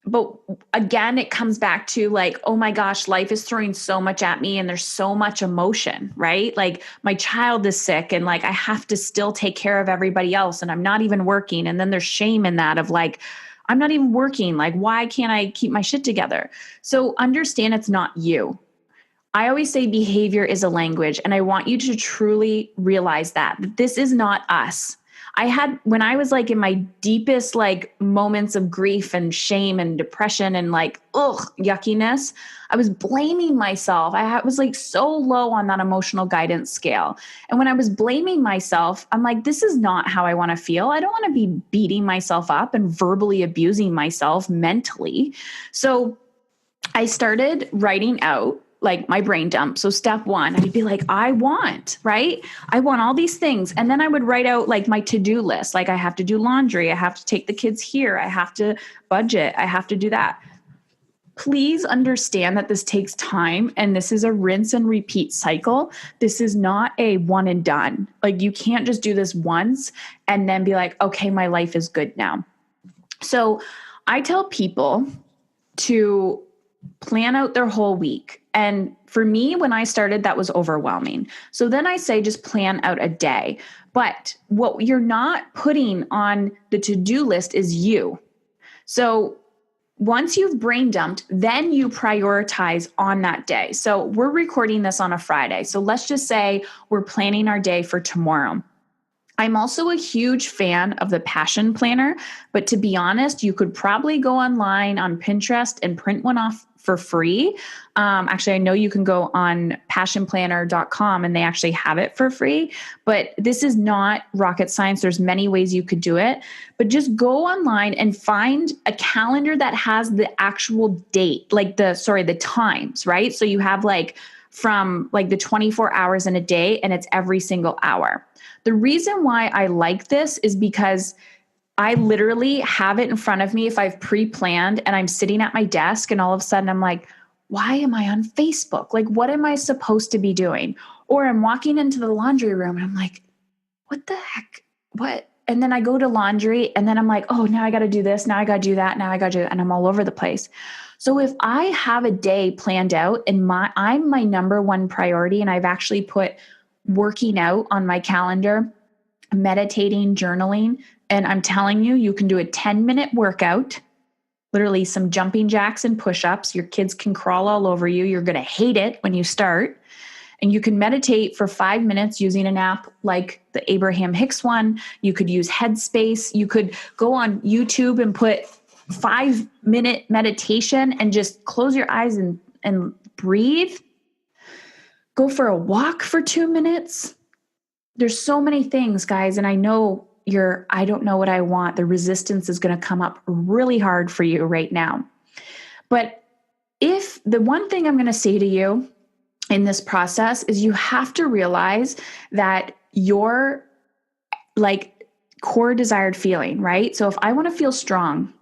But again, it comes back to like, oh my gosh, life is throwing so much at me and there's so much emotion, right? Like my child is sick and like I have to still take care of everybody else and I'm not even working. And then there's shame in that of like, I'm not even working. Like, why can't I keep my shit together? So understand it's not you. I always say behavior is a language, and I want you to truly realize that this is not us. When I was like in my deepest like moments of grief and shame and depression and like, yuckiness, I was blaming myself. I was like so low on that emotional guidance scale. And when I was blaming myself, I'm like, this is not how I want to feel. I don't want to be beating myself up and verbally abusing myself mentally. So I started writing out like my brain dump. So step 1, I'd be like, I want all these things. And then I would write out like my to-do list. Like I have to do laundry. I have to take the kids here. I have to budget. I have to do that. Please understand that this takes time and this is a rinse and repeat cycle. This is not a one and done. Like you can't just do this once and then be like, okay, my life is good now. So I tell people to plan out their whole week. And for me, when I started, that was overwhelming. So then I say, just plan out a day. But what you're not putting on the to-do list is you. So once you've brain dumped, then you prioritize on that day. So we're recording this on a Friday. So let's just say we're planning our day for tomorrow. I'm also a huge fan of the Passion Planner, but to be honest, you could probably go online on Pinterest and print one off for free. Actually, I know you can go on passionplanner.com and they actually have it for free, but this is not rocket science. There's many ways you could do it, but just go online and find a calendar that has the actual date, like the times, right? So you have like from like the 24 hours in a day and it's every single hour. The reason why I like this is because I literally have it in front of me if I've pre-planned and I'm sitting at my desk and all of a sudden I'm like, why am I on Facebook? Like, what am I supposed to be doing? Or I'm walking into the laundry room and I'm like, what the heck? What? And then I go to laundry and then I'm like, oh, now I got to do this. Now I got to do that. Now I got to do it. And I'm all over the place. So if I have a day planned out and I'm my number one priority, and I've actually put working out on my calendar, meditating, journaling, and I'm telling you, you can do a 10-minute workout, literally some jumping jacks and push-ups. Your kids can crawl all over you. You're going to hate it when you start. And you can meditate for 5 minutes using an app like the Abraham Hicks one. You could use Headspace. You could go on YouTube and put 5-minute meditation and just close your eyes and breathe. Go for a walk for 2 minutes. There's so many things, guys. And I know I don't know what I want. The resistance is going to come up really hard for you right now. But if the one thing I'm going to say to you in this process is you have to realize that your like core desired feeling, right? So if I want to feel strong,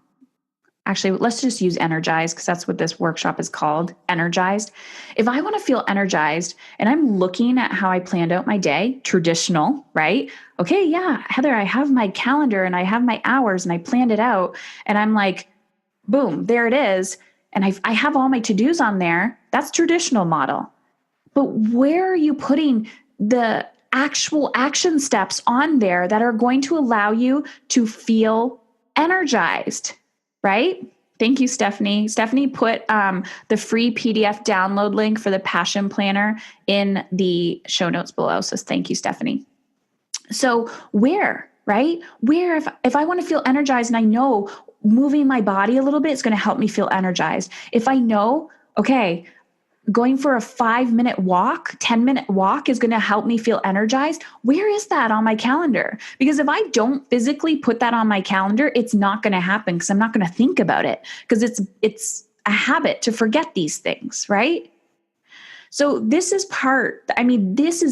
actually, let's just use energized because that's what this workshop is called, energized. If I want to feel energized and I'm looking at how I planned out my day, traditional, right? Okay, yeah, Heather, I have my calendar and I have my hours and I planned it out. And I'm like, boom, there it is. And I have all my to-dos on there. That's traditional model. But where are you putting the actual action steps on there that are going to allow you to feel energized? Right? Thank you, Stephanie. Stephanie put the free PDF download link for the Passion Planner in the show notes below. So thank you, Stephanie. So where, right? Where, if I want to feel energized and I know moving my body a little bit is going to help me feel energized. If I know, okay, going for a 5-minute walk, 10-minute walk is going to help me feel energized. Where is that on my calendar? Because if I don't physically put that on my calendar, it's not going to happen because I'm not going to think about it because it's a habit to forget these things, right? So this is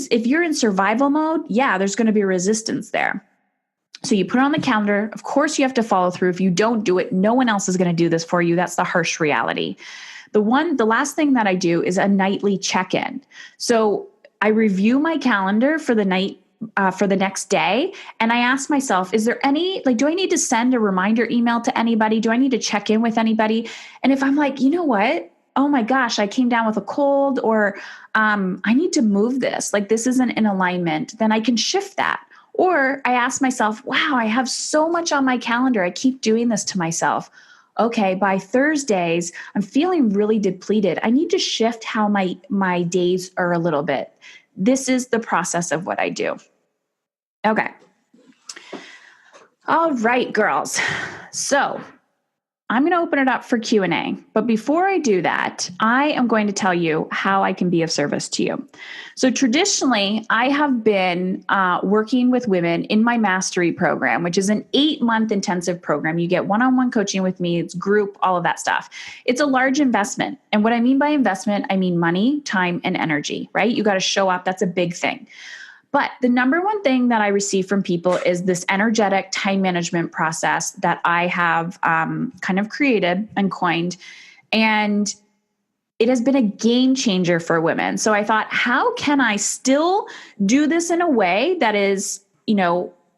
if you're in survival mode, yeah, there's going to be resistance there. So you put it on the calendar. Of course, you have to follow through. If you don't do it, no one else is going to do this for you. That's the harsh reality. The last thing that I do is a nightly check-in. So I review my calendar for the night, for the next day. And I ask myself, is there do I need to send a reminder email to anybody? Do I need to check in with anybody? And if I'm like, you know what? Oh my gosh, I came down with a cold, or I need to move this. Like this isn't in alignment. Then I can shift that. Or I ask myself, wow, I have so much on my calendar. I keep doing this to myself. Okay, by Thursdays, I'm feeling really depleted. I need to shift how my days are a little bit. This is the process of what I do. Okay. All right, girls. So I'm going to open it up for Q&A. But before I do that, I am going to tell you how I can be of service to you. So traditionally, I have been working with women in my mastery program, which is an 8-month intensive program. You get one-on-one coaching with me. It's group, all of that stuff. It's a large investment. And what I mean by investment, I mean money, time, and energy, right? You got to show up. That's a big thing. But the number one thing that I receive from people is this energetic time management process that I have kind of created and coined. And it has been a game changer for women. So I thought, how can I still do this in a way that is,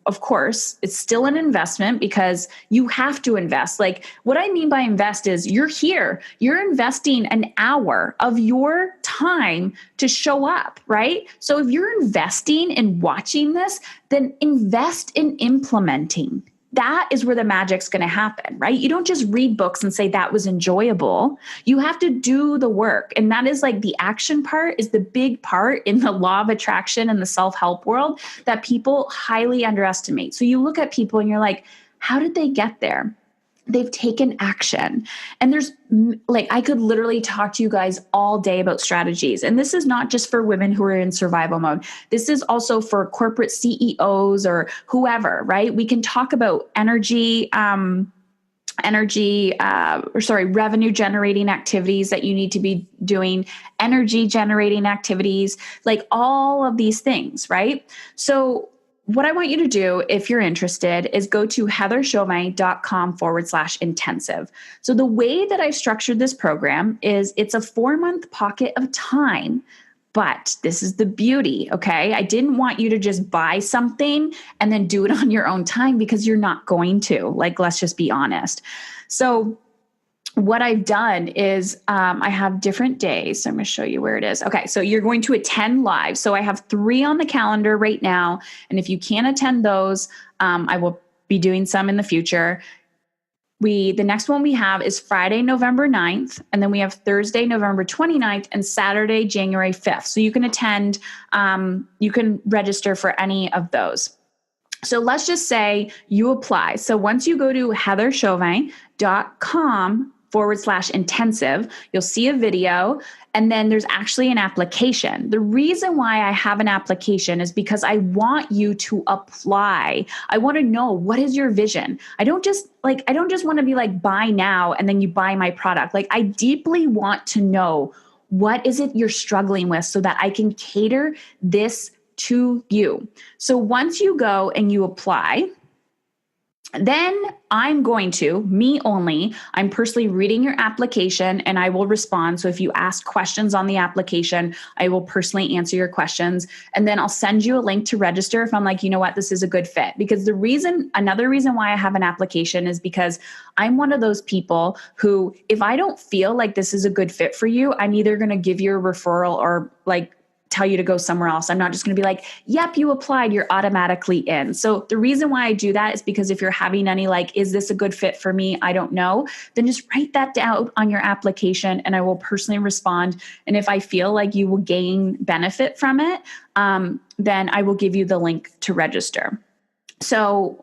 of course, it's still an investment because you have to invest. Like what I mean by invest is you're here, you're investing an hour of your time to show up, right? So if you're investing in watching this, then invest in implementing. That is where the magic's going to happen, right? You don't just read books and say that was enjoyable. You have to do the work. And that is like the action part is the big part in the law of attraction and the self-help world that people highly underestimate. So you look at people and you're like, how did they get there? they've taken action. And there's like, I could literally talk to you guys all day about strategies. And this is not just for women who are in survival mode. This is also for corporate CEOs or whoever, right? We can talk about revenue generating activities that you need to be doing, energy generating activities, like all of these things, right? So what I want you to do, if you're interested, is go to heatherchauvin.com/intensive. So the way that I've structured this program is it's a 4-month pocket of time, but this is the beauty, okay? I didn't want you to just buy something and then do it on your own time, because you're not going to. Like, let's just be honest. So what I've done is I have different days. So I'm going to show you where it is. Okay, so you're going to attend live. So I have 3 on the calendar right now. And if you can't attend those, I will be doing some in the future. The next one we have is Friday, November 9th. And then we have Thursday, November 29th and Saturday, January 5th. So you can attend, you can register for any of those. So let's just say you apply. So once you go to heatherchauvin.com/intensive, you'll see a video, and then there's actually an application. The reason why I have an application is because I want you to apply. I want to know, what is your vision? I don't just want to be like, buy now and then you buy my product. Like, I deeply want to know, what is it you're struggling with, so that I can cater this to you. So once you go and you apply, then I'm personally reading your application, and I will respond. So if you ask questions on the application, I will personally answer your questions. And then I'll send you a link to register if I'm like, you know what, this is a good fit. Because another reason why I have an application is because I'm one of those people who, if I don't feel like this is a good fit for you, I'm either going to give you a referral or like tell you to go somewhere else. I'm not just going to be like, yep, you applied, you're automatically in. So the reason why I do that is because if you're having any like, is this a good fit for me? I don't know. Then just write that down on your application and I will personally respond. And if I feel like you will gain benefit from it, then I will give you the link to register. So,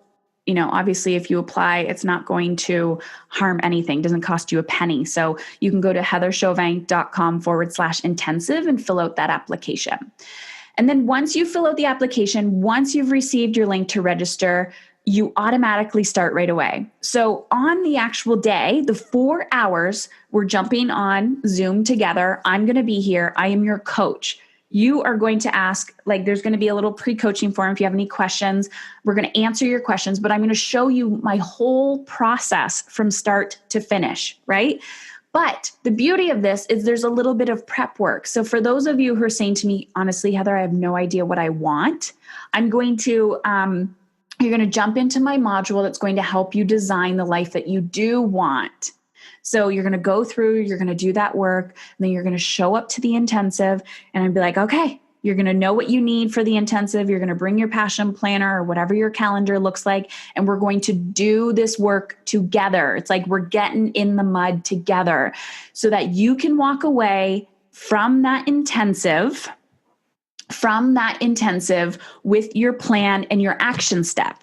obviously if you apply, it's not going to harm anything. It doesn't cost you a penny. So you can go to heatherchauvin.com/intensive and fill out that application. And then once you fill out the application, once you've received your link to register, you automatically start right away. So on the actual day, the 4 hours, we're jumping on Zoom together. I'm going to be here. I am your coach. You are going to ask, there's going to be a little pre-coaching form if you have any questions. We're going to answer your questions, but I'm going to show you my whole process from start to finish, right? But the beauty of this is there's a little bit of prep work. So for those of you who are saying to me, honestly, Heather, I have no idea what I want, you're going to jump into my module that's going to help you design the life that you do want. So you're going to go through, you're going to do that work, and then you're going to show up to the intensive, and I'd be like, okay, you're going to know what you need for the intensive. You're going to bring your passion planner or whatever your calendar looks like, and we're going to do this work together. It's like we're getting in the mud together so that you can walk away from that intensive with your plan and your action step.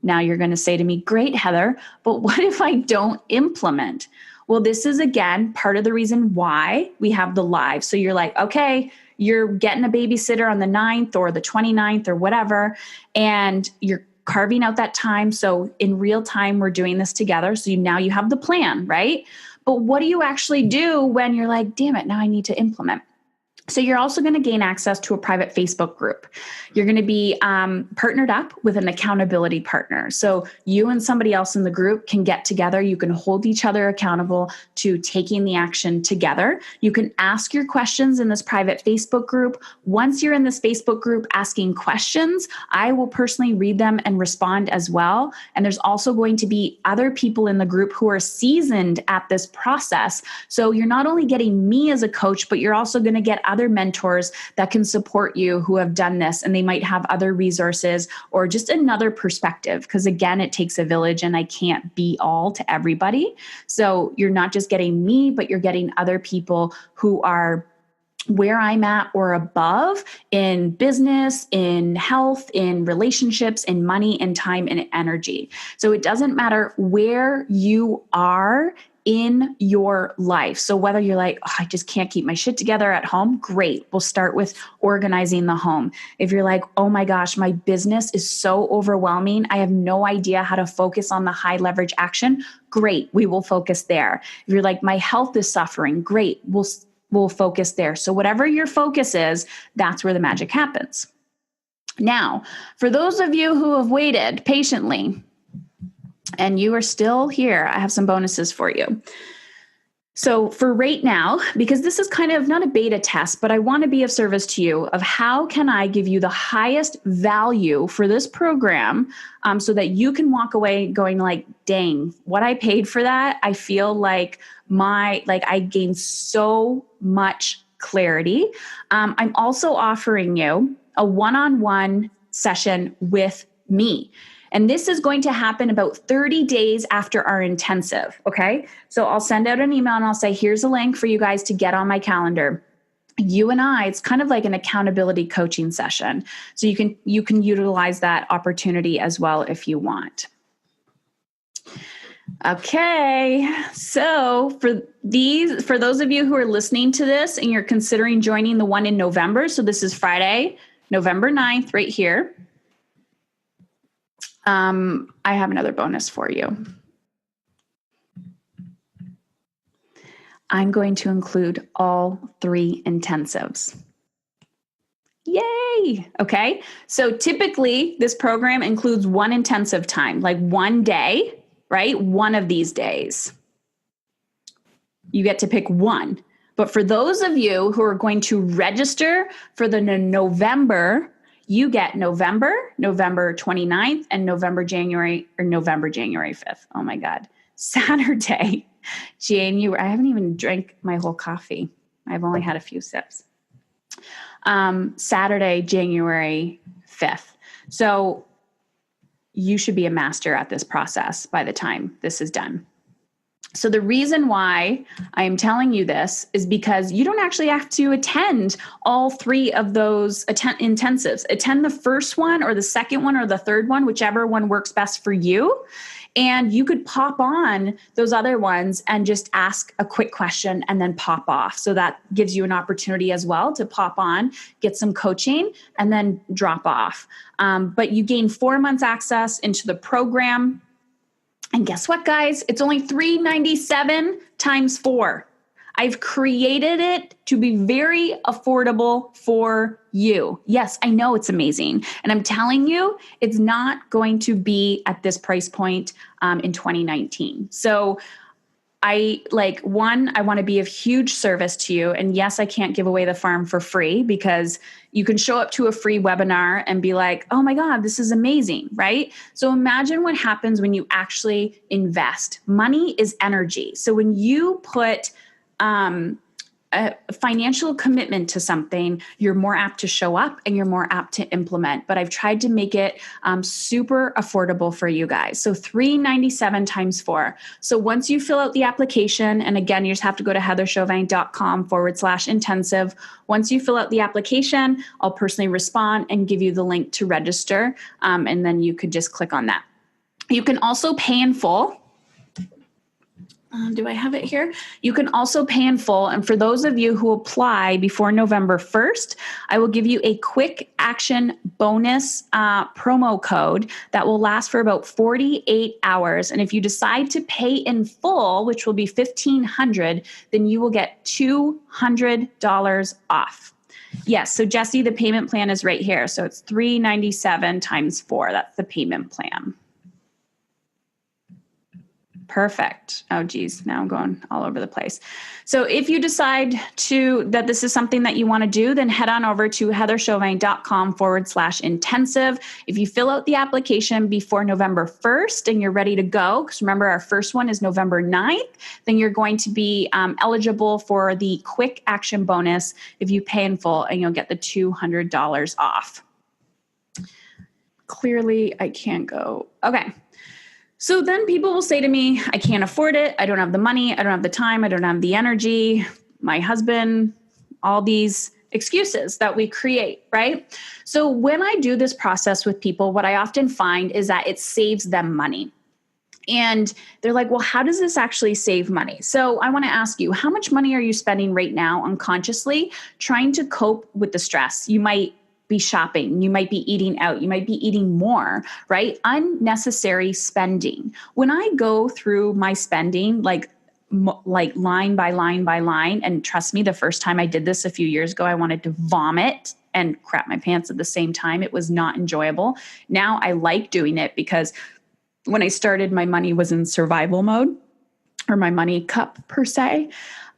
Now you're going to say to me, great, Heather, but what if I don't implement? Well, this is, again, part of the reason why we have the live. So you're like, okay, you're getting a babysitter on the 9th or the 29th or whatever, and you're carving out that time. So in real time, we're doing this together. So now you have the plan, right? But what do you actually do when you're like, damn it, now I need to implement? So you're also going to gain access to a private Facebook group. You're going to be partnered up with an accountability partner. So you and somebody else in the group can get together. You can hold each other accountable to taking the action together. You can ask your questions in this private Facebook group. Once you're in this Facebook group asking questions, I will personally read them and respond as well. And there's also going to be other people in the group who are seasoned at this process. So you're not only getting me as a coach, but you're also going to get other mentors that can support you who have done this, and they might have other resources or just another perspective, because again, it takes a village and I can't be all to everybody. So you're not just getting me, but you're getting other people who are where I'm at or above in business, in health, in relationships, in money, and time and energy. So it doesn't matter where you are in your life. So whether you're like, oh, I just can't keep my shit together at home, great. We'll start with organizing the home. If you're like, oh my gosh, my business is so overwhelming, I have no idea how to focus on the high leverage action, great. We will focus there. If you're like, my health is suffering, great. We'll focus there. So whatever your focus is, that's where the magic happens. Now, for those of you who have waited patiently and you are still here, I have some bonuses for you. So for right now, because this is kind of not a beta test, but I want to be of service to you of how can I give you the highest value for this program so that you can walk away going like, dang, what I paid for that, I feel like I gained so much clarity. I'm also offering you a one-on-one session with me. And this is going to happen about 30 days after our intensive, okay? So I'll send out an email and I'll say, here's a link for you guys to get on my calendar. You and I, it's kind of like an accountability coaching session. So you can utilize that opportunity as well if you want. Okay, so for those of you who are listening to this and you're considering joining the one in November, so this is Friday, November 9th, right here. I have another bonus for you. I'm going to include all 3 intensives. Yay! Okay, so typically this program includes one intensive time, like one day, right? One of these days. You get to pick one. But for those of you who are going to register for the November, you get November 29th, and November, January 5th. Oh my God. Saturday, January. I haven't even drank my whole coffee. I've only had a few sips. Saturday, January 5th. So you should be a master at this process by the time this is done. So the reason why I am telling you this is because you don't actually have to attend all 3 of those intensives. Attend the first one or the second one or the third one, whichever one works best for you. And you could pop on those other ones and just ask a quick question and then pop off. So that gives you an opportunity as well to pop on, get some coaching, and then drop off. But you gain 4 months access into the program. And guess what, guys? It's only $397 times 4. I've created it to be very affordable for you. Yes, I know it's amazing. And I'm telling you, it's not going to be at this price point in 2019. So I want to be of huge service to you. And yes, I can't give away the farm for free because you can show up to a free webinar and be like, oh my God, this is amazing, right? So imagine what happens when you actually invest. Money is energy. So when you put a financial commitment to something, you're more apt to show up and you're more apt to implement. But I've tried to make it super affordable for you guys. So $397 times 4. So once you fill out the application, and again, you just have to go to heatherchauvin.com/intensive. Once you fill out the application, I'll personally respond and give you the link to register. And then you could just click on that. You can also pay in full. Do I have it here? You can also pay in full. And for those of you who apply before November 1st, I will give you a quick action bonus promo code that will last for about 48 hours. And if you decide to pay in full, which will be $1,500, then you will get $200 off. Yes. So Jesse, the payment plan is right here. So it's $397 times 4. That's the payment plan. Perfect. Oh, geez. Now I'm going all over the place. So if you decide that this is something that you want to do, then head on over to heatherchauvin.com/intensive. If you fill out the application before November 1st and you're ready to go, because remember our first one is November 9th, then you're going to be eligible for the quick action bonus if you pay in full, and you'll get the $200 off. Clearly I can't go. Okay. So then people will say to me, I can't afford it. I don't have the money. I don't have the time. I don't have the energy. My husband all these excuses that we create, right? So when I do this process with people, what I often find is that it saves them money. And they're like, well, how does this actually save money? So I want to ask you, how much money are you spending right now unconsciously trying to cope with the stress? You might be shopping, you might be eating out, you might be eating more, right? Unnecessary spending. When I go through my spending, like line by line by line, and trust me, the first time I did this a few years ago, I wanted to vomit and crap my pants at the same time. It was not enjoyable. Now I like doing it because when I started, my money was in survival mode, or my money cup per se.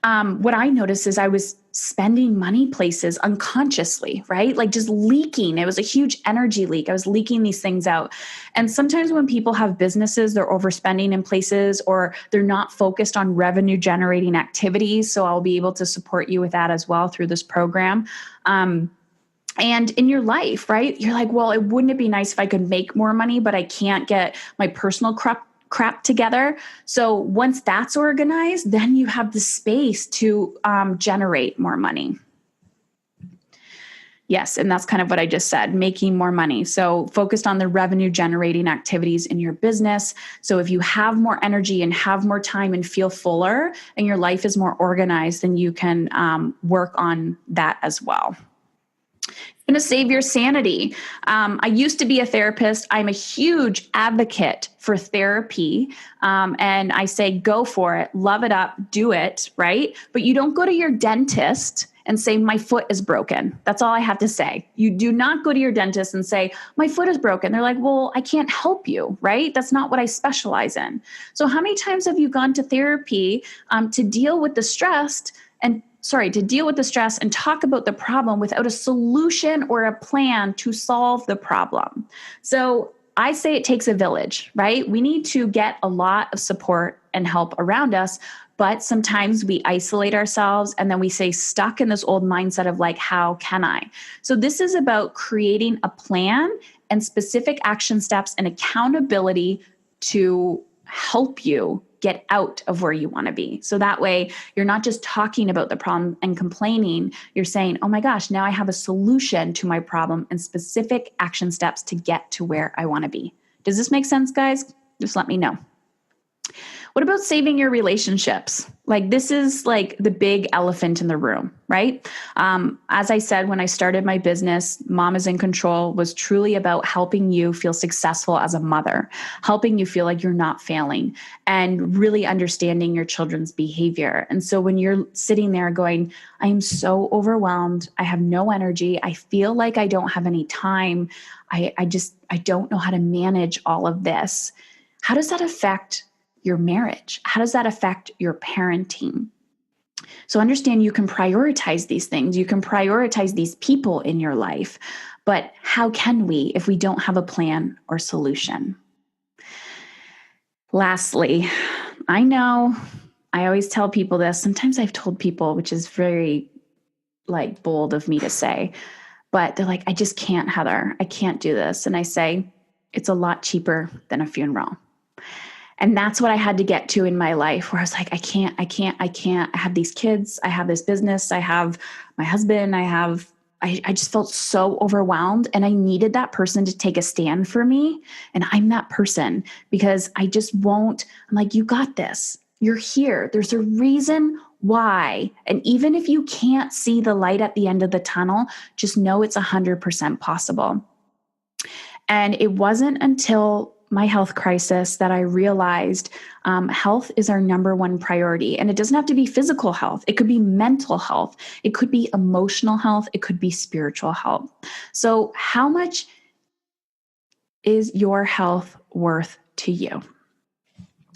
What I noticed is I was spending money places unconsciously, right? Like just leaking. It was a huge energy leak. I was leaking these things out. And sometimes when people have businesses, they're overspending in places, or they're not focused on revenue generating activities. So I'll be able to support you with that as well through this program. And in your life, right? You're like, well, wouldn't it be nice if I could make more money, but I can't get my personal crap together. So once that's organized, then you have the space to generate more money. Yes, and that's kind of what I just said, making more money. So focused on the revenue generating activities in your business. So if you have more energy and have more time and feel fuller and your life is more organized, then you can work on that as well. Going to save your sanity. I used to be a therapist. I'm a huge advocate for therapy. And I say, go for it, love it up, do it, right? But you don't go to your dentist and say, my foot is broken. That's all I have to say. You do not go to your dentist and say, my foot is broken. They're like, well, I can't help you, right? That's not what I specialize in. So how many times have you gone to therapy to deal with the stress and talk about the problem without a solution or a plan to solve the problem? So I say it takes a village, right? We need to get a lot of support and help around us, but sometimes we isolate ourselves and then we stay stuck in this old mindset of like, how can I? So this is about creating a plan and specific action steps and accountability to help you get out of where you want to be. So that way you're not just talking about the problem and complaining. You're saying, oh my gosh, now I have a solution to my problem and specific action steps to get to where I want to be. Does this make sense, guys? Just let me know. What about saving your relationships? Like this is like the big elephant in the room, right? As I said, when I started my business, Mom is in Control was truly about helping you feel successful as a mother, helping you feel like you're not failing, and really understanding your children's behavior. And so when you're sitting there going, I am so overwhelmed, I have no energy, I feel like I don't have any time, I don't know how to manage all of this. How does that affect your marriage? How does that affect your parenting? So understand you can prioritize these things. You can prioritize these people in your life. But how can we if we don't have a plan or solution? Lastly, I know I always tell people this. Sometimes I've told people, which is very like bold of me to say, but they're like, I just can't, Heather. I can't do this. And I say, it's a lot cheaper than a funeral. And that's what I had to get to in my life, where I was like, I can't. I have these kids. I have this business. I have my husband. I just felt so overwhelmed, and I needed that person to take a stand for me. And I'm that person because I just won't. I'm like, you got this. You're here. There's a reason why. And even if you can't see the light at the end of the tunnel, just know it's 100% possible. And it wasn't until my health crisis that I realized health is our number one priority. And it doesn't have to be physical health. It could be mental health. It could be emotional health. It could be spiritual health. So how much is your health worth to you?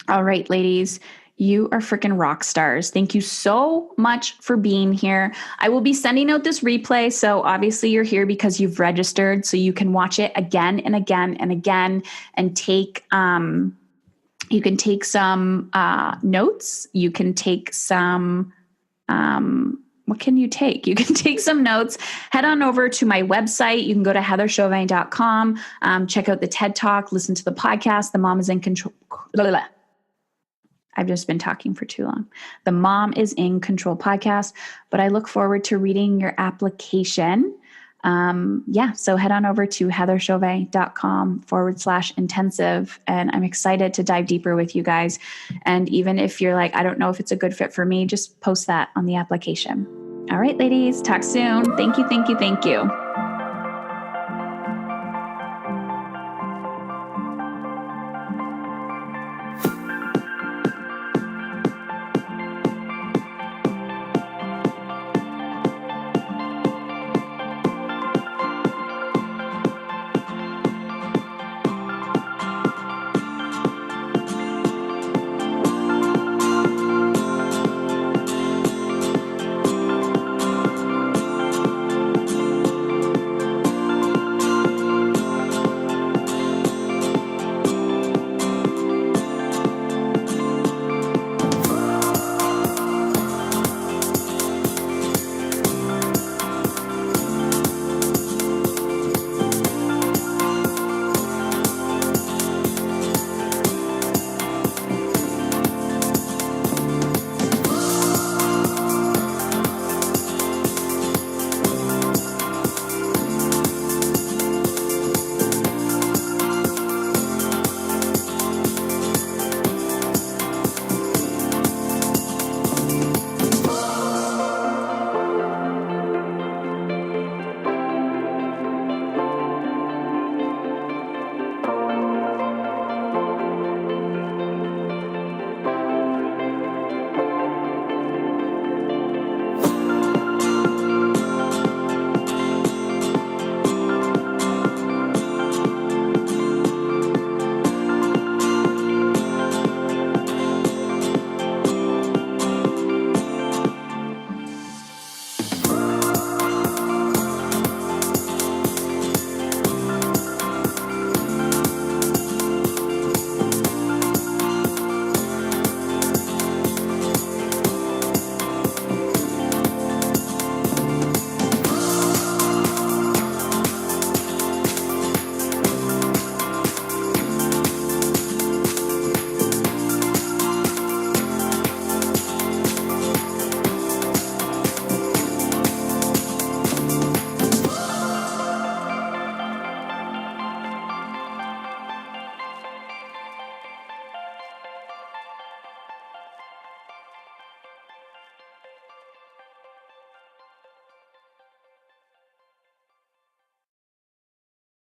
All right, ladies. You are freaking rock stars. Thank you so much for being here. I will be sending out this replay. So obviously you're here because you've registered, so you can watch it again and again and again and take, you can take some notes. You can take some, what can you take? You can take some notes. Head on over to my website. You can go to heatherchauvin.com, check out the TED Talk, listen to the podcast, The Mom is in Control. I've just been talking for too long. The Mom is in Control podcast, but I look forward to reading your application. So head on over to heatherchauvet.com/intensive. And I'm excited to dive deeper with you guys. And even if you're like, I don't know if it's a good fit for me, just post that on the application. All right, ladies, talk soon. Thank you.